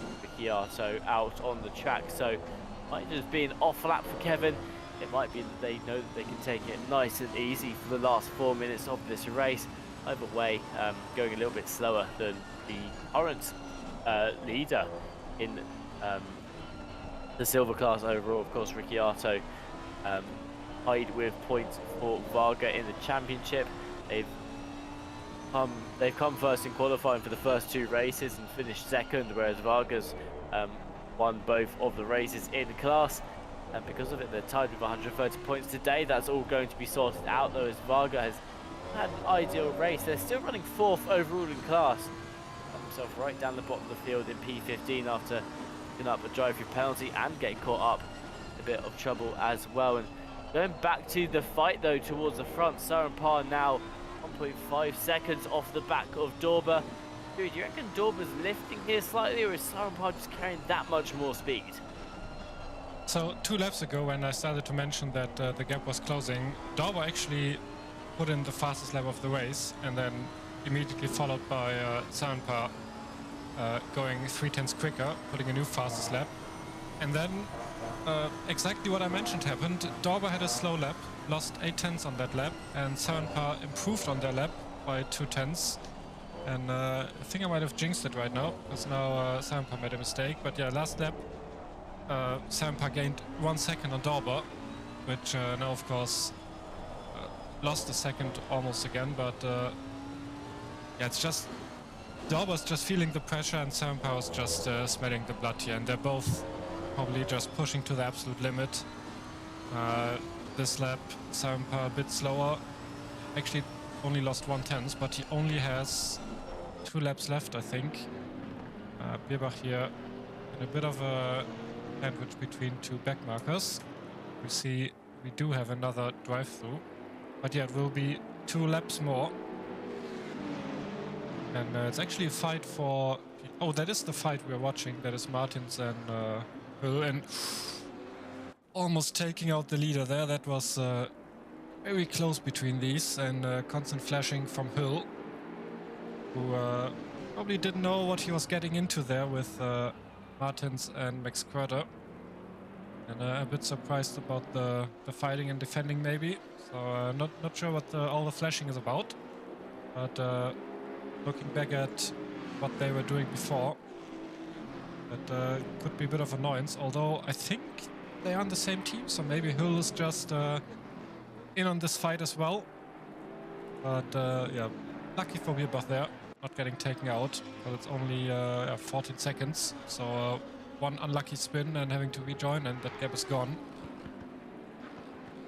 than Ricciardo out on the track, so it might just be an off lap for Kevin. It might be that they know that they can take it nice and easy for the last 4 minutes of this race. Either way, going a little bit slower than the current leader in the silver class overall. Of course, Ricciardo tied with points for Varga in the championship. They've come first in qualifying for the first 2 races and finished second, whereas Varga's won both of the races in class. And because of it, they're tied with 130 points today. That's all going to be sorted out, though, as Varga has had an ideal race. They're still running 4th overall in class. Got himself right down the bottom of the field in P15 after picking up a drive-through penalty and getting caught up in a bit of trouble as well. And going back to the fight, though, towards the front, Sarenpar now 1.5 seconds off the back of Dorba. Do you reckon Dorba's lifting here slightly, or is Sarenpar just carrying that much more speed? So 2 laps ago, when I started to mention that the gap was closing, Dorba actually put in the fastest lap of the race, and then immediately followed by Sarenpar going 3 tenths quicker, putting a new fastest lap. And then exactly what I mentioned happened. Dorba had a slow lap, lost 8 tenths on that lap, and Sarenpar improved on their lap by 2 tenths. And I think I might have jinxed it right now, because now Sarenpar made a mistake. But yeah, last lap, Sarenpar gained 1 second on Dorba, which now of course lost a second almost again, but yeah, it's just Dorba's just feeling the pressure and Sarenpar is just smelling the blood here, and they're both probably just pushing to the absolute limit. This lap, Sarenpar a bit slower, actually only lost 1 tenth, but he only has 2 laps left, I think. Bierbach here in a bit of a sandwich between 2 back markers. We see we do have another drive-through, but yeah, it will be 2 laps more. And it's actually a fight for... Oh, that is the fight we're watching. That is Martins and Hill, and almost taking out the leader there. That was very close between these, and constant flashing from Hill, who probably didn't know what he was getting into there with Martins and Max Querter, and a bit surprised about the fighting and defending maybe. So not sure what all the flashing is about, but looking back at what they were doing before, that could be a bit of annoyance. Although I think they are on the same team, so maybe Hill is just in on this fight as well. But yeah, lucky for Bierbach there, not getting taken out, but it's only 14 seconds. So 1 unlucky spin and having to rejoin, and that gap is gone.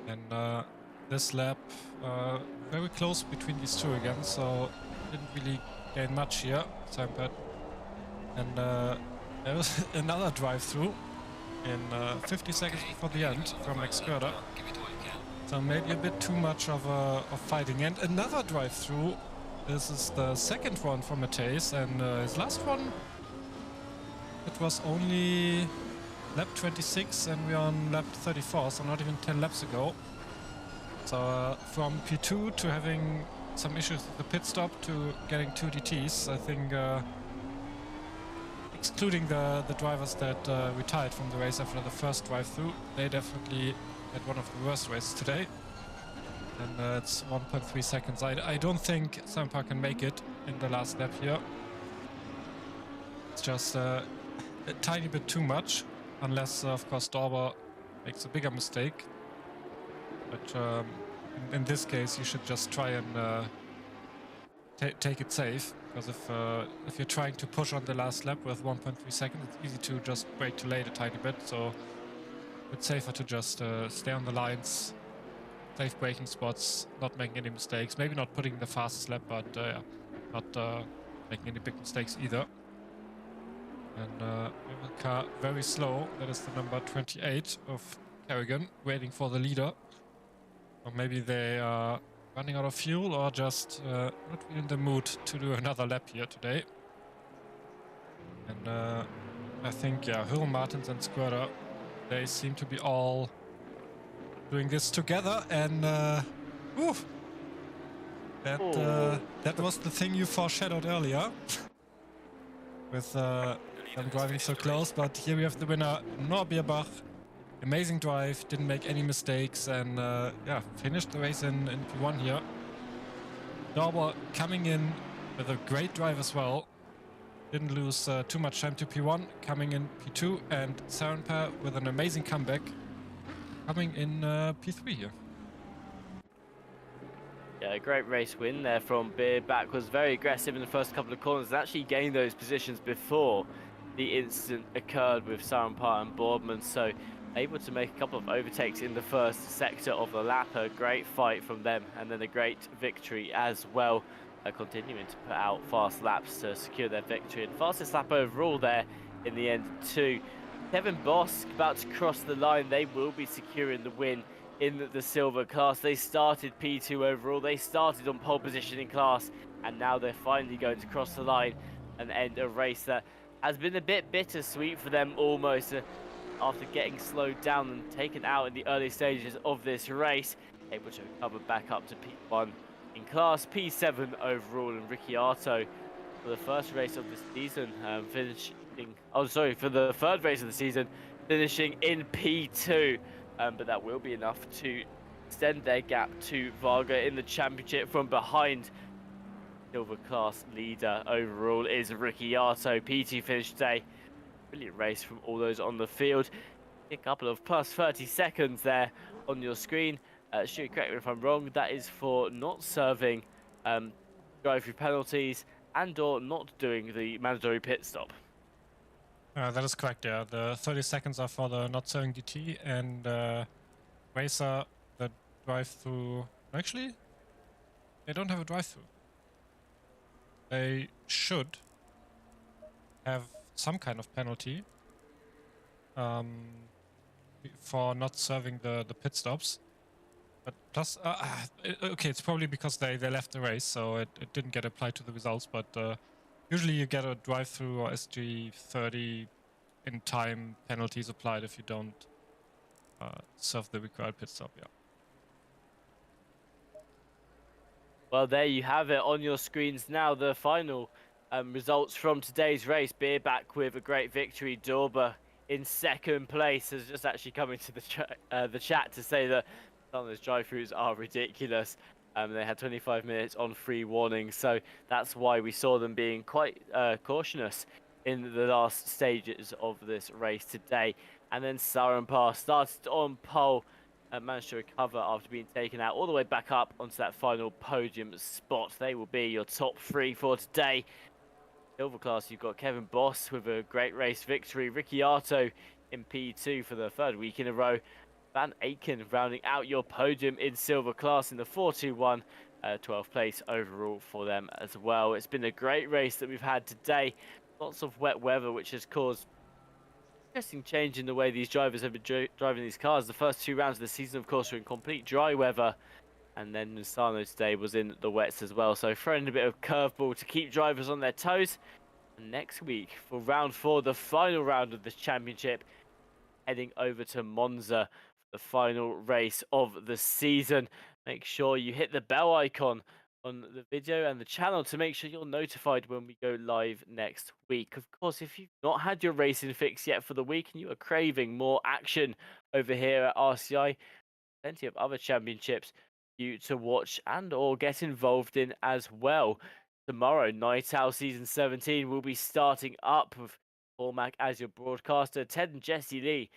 And this lap, very close between these 2 again, so didn't really gain much here, Sarenpar. And There was another drive-through in 50 seconds before the end from Excurter. So maybe a bit too much of fighting. And another drive-through. This is the second one for Matthäus, and his last one, it was only lap 26 and we're on lap 34, so not even 10 laps ago. So from P2 to having some issues with the pit stop to getting 2 DTs, I think excluding the drivers that retired from the race after the first drive-through, they definitely had one of the worst races today. And it's 1.3 seconds. I don't think Sampa can make it in the last lap here. It's just a tiny bit too much, unless of course Dorber makes a bigger mistake. But in this case, you should just try and take it safe, because if you're trying to push on the last lap with 1.3 seconds, it's easy to just brake too late a tiny bit. So it's safer to just stay on the lines, safe braking spots, not making any mistakes. Maybe not putting the fastest lap, but yeah, not making any big mistakes either. And we have a car very slow. That is the number 28 of Kerrigan, waiting for the leader. Or maybe they are running out of fuel, or just not really in the mood to do another lap here today. And I think, yeah, Hill, Martins and Squirter, they seem to be all doing this together, and that was the thing you foreshadowed earlier with them driving so close. But here we have the winner, Norbierbach. Amazing drive, didn't make any mistakes, and yeah, finished the race in P1 here. Dorber coming in with a great drive as well. Didn't lose too much time to P1, coming in P2, and Sarenpa with an amazing comeback, coming in P3 here. Yeah, a great race win there from Beerbach. Was very aggressive in the first couple of corners and actually gained those positions before the incident occurred with Sarenpa and Boardman. So able to make a couple of overtakes in the first sector of the lap. A great fight from them, and then a great victory as well. Continuing to put out fast laps to secure their victory, and fastest lap overall there in the end too. Kevin Boss about to cross the line. They will be securing the win in the silver class. They started P2 overall. They started on pole position in class, and now they're finally going to cross the line and end a race that has been a bit bittersweet for them almost. After getting slowed down and taken out in the early stages of this race, able to recover back up to P1 in class, P7 overall, and Ricciardo for the first race of the season, for the third race of the season, finishing in P2, but that will be enough to extend their gap to Varga in the championship from behind. Silver class leader overall is Ricciardo. P2 finish today. Brilliant race from all those on the field. A couple of plus 30 seconds there on your screen. Should correct me if I'm wrong. That is for not serving drive-through penalties and or not doing the mandatory pit stop. That is correct, yeah. The 30 seconds are for the not serving DT, and Racer, the drive-through... Actually, they don't have a drive-through. They should have some kind of penalty for not serving the pit stops. But plus, okay, it's probably because they left the race, so it didn't get applied to the results, but usually you get a drive-through or SG30 in time penalties applied if you don't serve the required pit stop, yeah. Well, there you have it on your screens now, the final results from today's race. Beerbach with a great victory. Dorber in second place has just actually come into the chat to say that some of those drive-throughs are ridiculous. They had 25 minutes on free warning, so that's why we saw them being quite cautious in the last stages of this race today. And then Sarenpa started on pole and managed to recover after being taken out all the way back up onto that final podium spot. They will be your top three for today. Silver class, you've got Kevin Boss with a great race victory. Ricciardo in P2 for the third week in a row. Van Aken rounding out your podium in silver class in the 4-2-1, 12th place overall for them as well. It's been a great race that we've had today. lots of wet weather, which has caused interesting change in the way these drivers have been driving these cars. The first 2 rounds of the season, of course, were in complete dry weather, and then Misano today was in the wets as well. So throwing a bit of curveball to keep drivers on their toes. And next week for round 4, the final round of this championship, heading over to Monza for the final race of the season. Make sure you hit the bell icon on the video and the channel to make sure you're notified when we go live next week. Of course, if you've not had your racing fix yet for the week and you are craving more action over here at RCI, plenty of other championships for you to watch and or get involved in as well. Tomorrow, Night Owl Season 17 will be starting up with Cormac as your broadcaster, Ted and Jesse Lee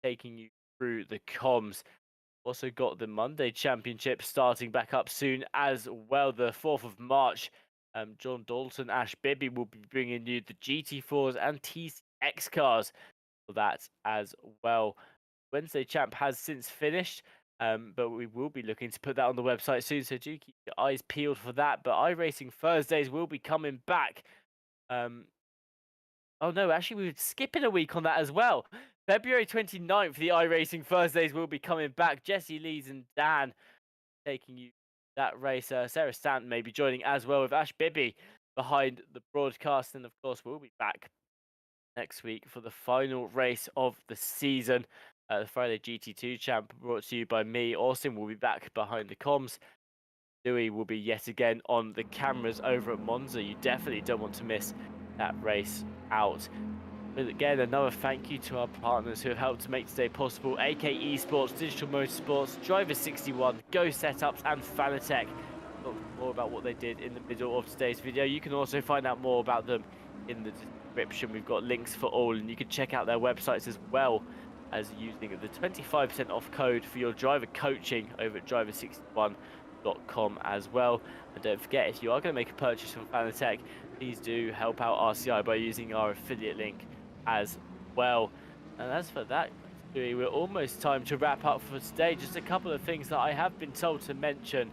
taking you through the comms. Also got the Monday Championship starting back up soon as well, the 4th of March. John Dalton, Ash Bibby will be bringing you the GT4s and TCX cars for that as well. Wednesday Champ has since finished, but we will be looking to put that on the website soon, so do keep your eyes peeled for that. But iRacing Thursdays will be coming back. Oh no, actually we're skipping a week on that as well. February 29th, the iRacing Thursdays will be coming back. Jesse Lees and Dan taking you that race. Sarah Stanton may be joining as well with Ash Bibby behind the broadcast. And of course, we'll be back next week for the final race of the season. The Friday GT2 Champ brought to you by me. Austin will be back behind the comms. Dewey will be yet again on the cameras over at Monza. You definitely don't want to miss that race out. But again, another thank you to our partners who have helped to make today possible: AK Esports, Digital Motorsports, Driver 61, Go Setups, and Fanatec. Talk more about what they did in the middle of today's video. You can also find out more about them in the description. We've got links for all, and you can check out their websites as well as using the 25% off code for your driver coaching over at driver61.com as well. And don't forget, if you are going to make a purchase from Fanatec, please do help out RCI by using our affiliate link as well. And as for that, we're almost time to wrap up for today. Just a couple of things that I have been told to mention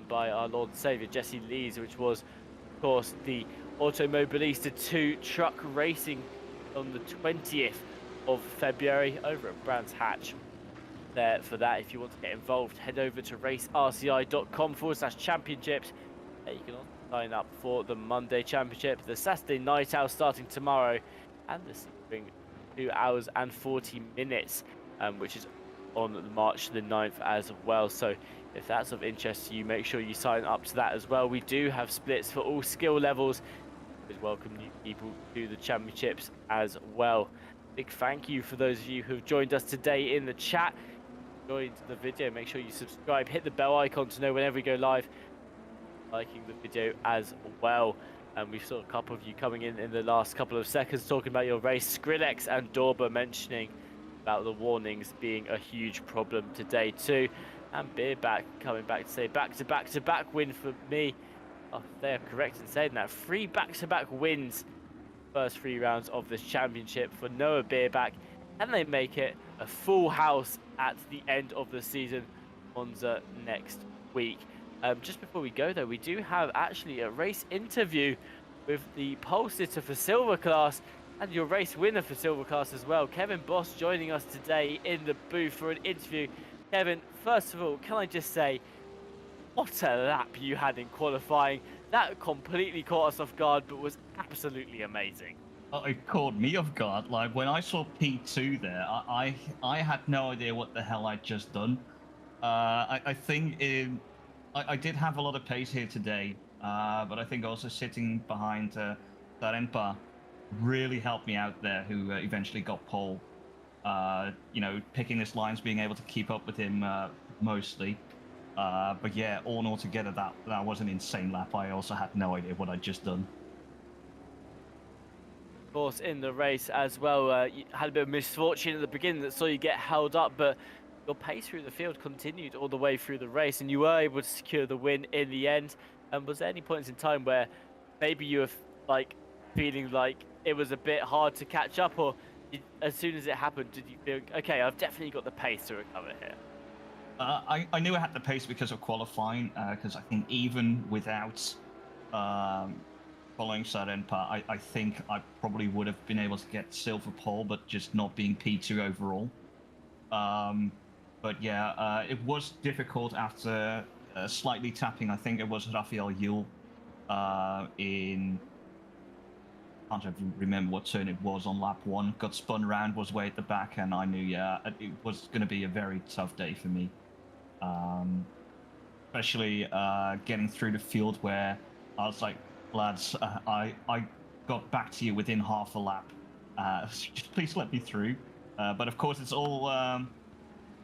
by our Lord and Saviour Jesse Lees, which was, of course, the Automobilista 2 truck racing on the 20th of February over at Brands Hatch. There for that, if you want to get involved, head over to racerci.com/championships. You can also sign up for the Monday Championship, the Saturday Night Owl starting tomorrow, and the Sebring 2 hours and 40 minutes, which is on March the 9th as well. So if that's of interest to you, make sure you sign up to that as well. We do have splits for all skill levels. We welcome new people to the championships as well. Big thank you for those of you who have joined us today in the chat. Enjoyed the video, make sure you subscribe, hit the bell icon to know whenever we go live. Liking the video as well. And we saw a couple of you coming in the last couple of seconds talking about your race. Skrillex and Dorba mentioning about the warnings being a huge problem today too. And Beerback coming back to say back-to-back win for me. Oh, they are correct in saying that. 3 back-to-back wins. First 3 rounds of this championship for Noah Beerback. And they make it a full house at the end of the season. Monza next week. Just before we go though, we do have actually a race interview with the pole sitter for Silver Class and your race winner for Silver Class as well. Kevin Boss joining us today in the booth for an interview. Kevin, first of all, can I just say, what a lap you had in qualifying. That completely caught us off guard, but was absolutely amazing. It caught me off guard. Like when I saw P2 there, I had no idea what the hell I'd just done. I think I did have a lot of pace here today, but I think also sitting behind Tarenpa really helped me out there, who eventually got pole. You know, picking his lines, being able to keep up with him mostly. But yeah, all in all together, that was an insane lap. I also had no idea what I'd just done. Of course, in the race as well, you had a bit of misfortune at the beginning that saw you get held up, but your pace through the field continued all the way through the race, and you were able to secure the win in the end. And was there any points in time where maybe you were like feeling like it was a bit hard to catch up, or as soon as it happened, did you feel, okay, I've definitely got the pace to recover here? I knew I had the pace because of qualifying, because I think even without following Sarenpa, I think I probably would have been able to get silver pole, but just not being P2 overall. But yeah, it was difficult after slightly tapping. I think it was Rafael Yule in, I can't even remember what turn it was on lap 1. Got spun around, was way at the back, and I knew, yeah, it was going to be a very tough day for me. Especially getting through the field where I was like, lads, I got back to you within half a lap. Just please let me through. But of course, it's all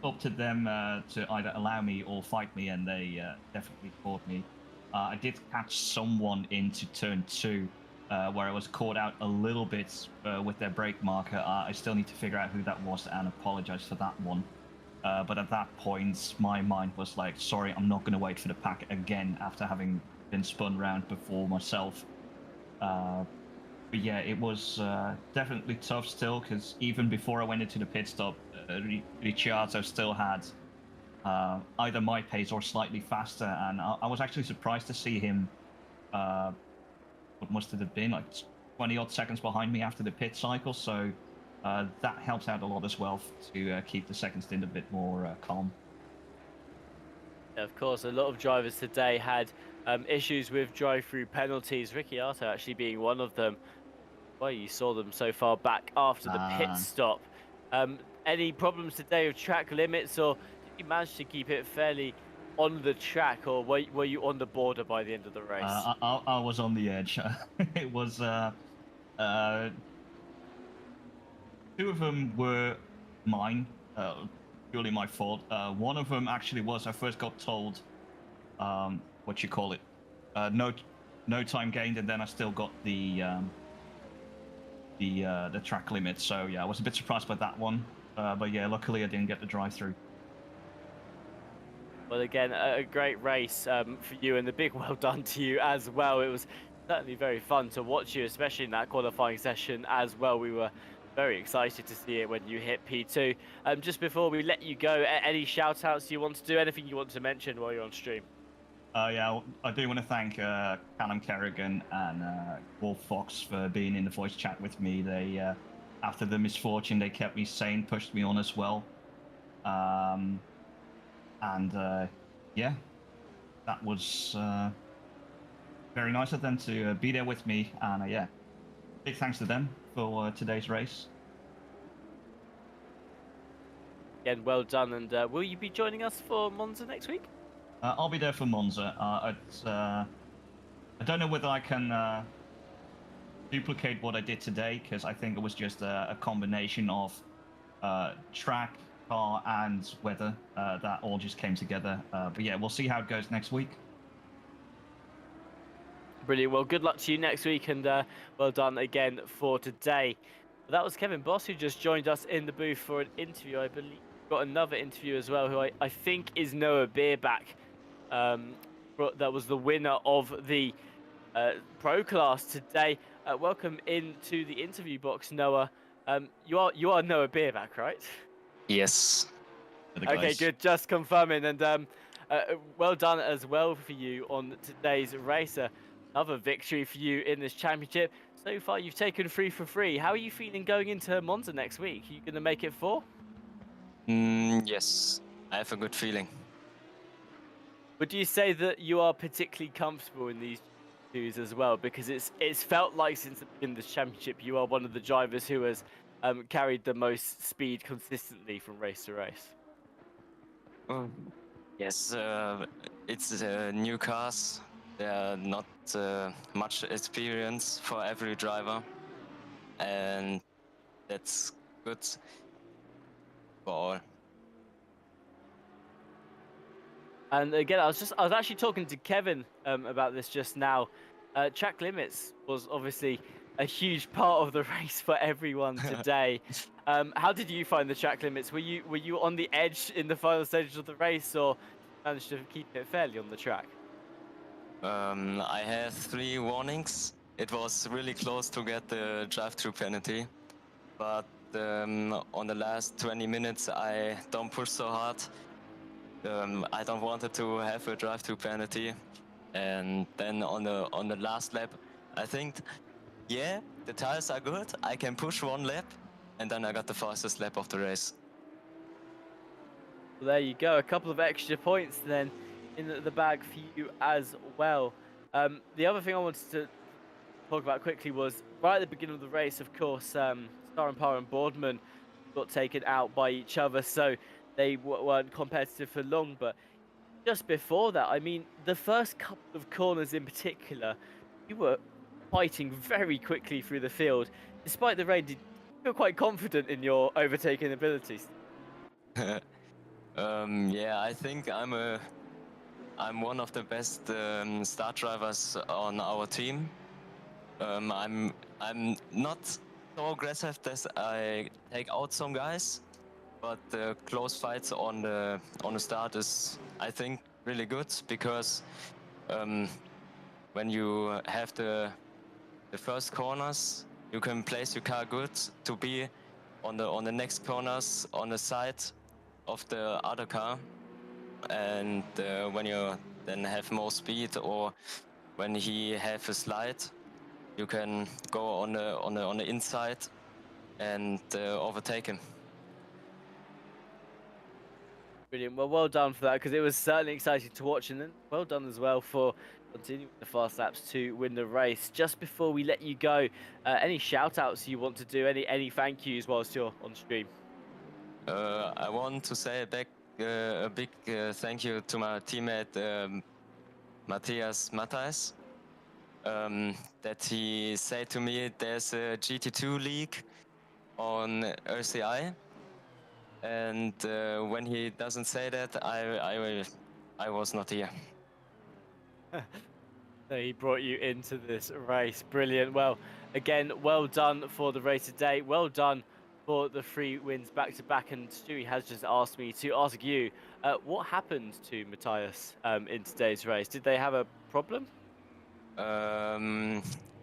up to them to either allow me or fight me, and they definitely fought me. I did catch someone into turn 2, where I was caught out a little bit with their brake marker. I still need to figure out who that was and apologize for that one. But at that point, my mind was like, sorry, I'm not going to wait for the pack again after having been spun around before myself. But yeah, it was definitely tough still, because even before I went into the pit stop, Ricciardo still had either my pace or slightly faster, and I was actually surprised to see him, what must it have been, like 20-odd seconds behind me after the pit cycle, so that helps out a lot as well to keep the second stint a bit more calm. Yeah, of course, a lot of drivers today had issues with drive-through penalties, Ricciardo actually being one of them. Well, you saw them so far back after the pit stop. Any problems today with track limits, or did you manage to keep it fairly on the track, or were you on the border by the end of the race? I was on the edge. It was 2 of them were mine, purely my fault. One of them actually was, I first got told, what you call it, no time gained, and then I still got the track limit. So yeah, I was a bit surprised by that one. But yeah, luckily I didn't get the drive-through. Well, again, a great race for you, and a big well done to you as well. It was certainly very fun to watch you, especially in that qualifying session as well. We were very excited to see it when you hit P2. Just before we let you go, any shout-outs you want to do, anything you want to mention while you're on stream? Yeah, I do want to thank Callum Kerrigan and Wolf Fox for being in the voice chat with me. They, after the misfortune, they kept me sane, pushed me on as well. Yeah, that was very nice of them to be there with me. And yeah, big thanks to them for today's race. Again, well done. And will you be joining us for Monza next week? I'll be there for Monza. I don't know whether I can duplicate what I did today, because I think it was just a combination of track, car, and weather that all just came together. But yeah, we'll see how it goes next week. Brilliant. Well, good luck to you next week, and well done again for today. That was Kevin Boss, who just joined us in the booth for an interview. I believe got another interview as well, who I think is Noah Beerback. That was the winner of the pro class today. Welcome into the interview box, Noah. You are Noah Beerback, right? Yes. Okay, good. Just confirming, and well done as well for you on today's race. Another victory for you in this championship. So far, you've taken 3 for 3. How are you feeling going into Monza next week? Are you going to make it 4? Yes, I have a good feeling. Would you say that you are particularly comfortable in these twos as well? Because it's felt like since in this championship, you are one of the drivers who has carried the most speed consistently from race to race. Yes, it's new cars. There are not much experience for every driver, and that's good for all. And again, I was actually talking to Kevin about this just now. Track limits was obviously a huge part of the race for everyone today. How did you find the track limits? Were you on the edge in the final stages of the race, or managed to keep it fairly on the track? I had 3 warnings. It was really close to get the drive-through penalty, but on the last 20 minutes I don't push so hard. I don't want to have a drive-through penalty, and then on the last lap I think, yeah, the tires are good. I can push one lap, and then I got the fastest lap of the race. Well, there you go. A couple of extra points then in the bag for you as well. The other thing I wanted to talk about quickly was right at the beginning of the race, of course, Star and Power and Boardman got taken out by each other, so they weren't competitive for long. But just before that, I mean, the first couple of corners in particular, you were fighting very quickly through the field. Despite the rain, did you feel quite confident in your overtaking abilities? Yeah, I think I'm one of the best start drivers on our team. I'm not so aggressive that I take out some guys, but the close fights on the start is, I think, really good because when you have the first corners, you can place your car good to be on the next corners on the side of the other car, and when you then have more speed or when he have a slide, you can go on the inside and overtake him. Brilliant. Well, well done for that, because it was certainly exciting to watch, and then well done as well for continuing the fast laps to win the race. Just before we let you go, any shout outs you want to do, any thank yous whilst you're on stream? I want to say a big thank you to my teammate Matthias Matthijs, that he said to me there's a GT2 league on RCI, and when he doesn't say that, I was not here. So he brought you into this race. Brilliant. Well, again, well done for the race today. Well done for the 3 wins back to back. And Stewie has just asked me to ask you, what happened to Matthias in today's race? Did they have a problem?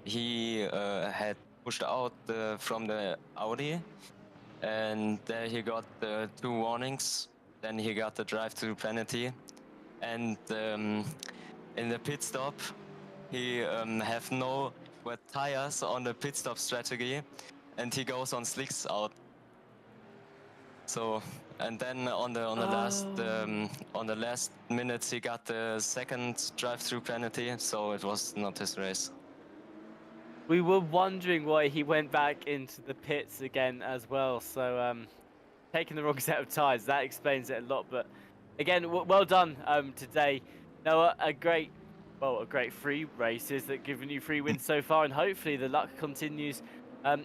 He had pushed out from the Audi, and there he got 2 warnings. Then he got the drive-through penalty, and in the pit stop, he have no wet tires on the pit stop strategy, and he goes on slicks out. So, and then on the last minutes, he got the second drive-through penalty. So it was not his race. We were wondering why he went back into the pits again as well. So taking the wrong set of tyres, that explains it a lot. But again, well done today, Noah. A great 3 races that given you 3 wins so far, and hopefully the luck continues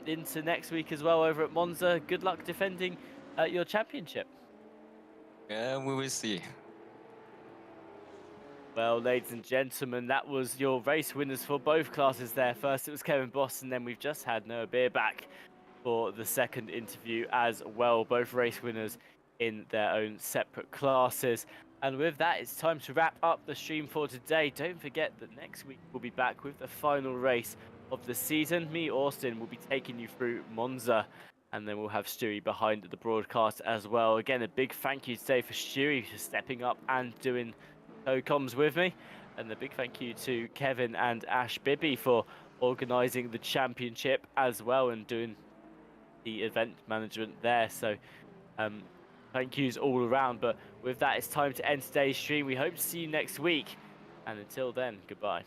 into next week as well over at Monza. Good luck defending your championship. Yeah, we will see. Well, ladies and gentlemen, that was your race winners for both classes there. First, it was Kevin Boss, and then we've just had Noah Beer back for the second interview as well. Both race winners in their own separate classes. And with that, it's time to wrap up the stream for today. Don't forget that next week we'll be back with the final race of the season. Me, Austin, will be taking you through Monza, and then we'll have Stewie behind the broadcast as well. Again, a big thank you today for Stewie for stepping up and doing co-coms with me, and a big thank you to Kevin and Ash Bibby for organising the championship as well and doing the event management there. So thank yous all around. But with that, it's time to end today's stream. We hope to see you next week, and until then, goodbye.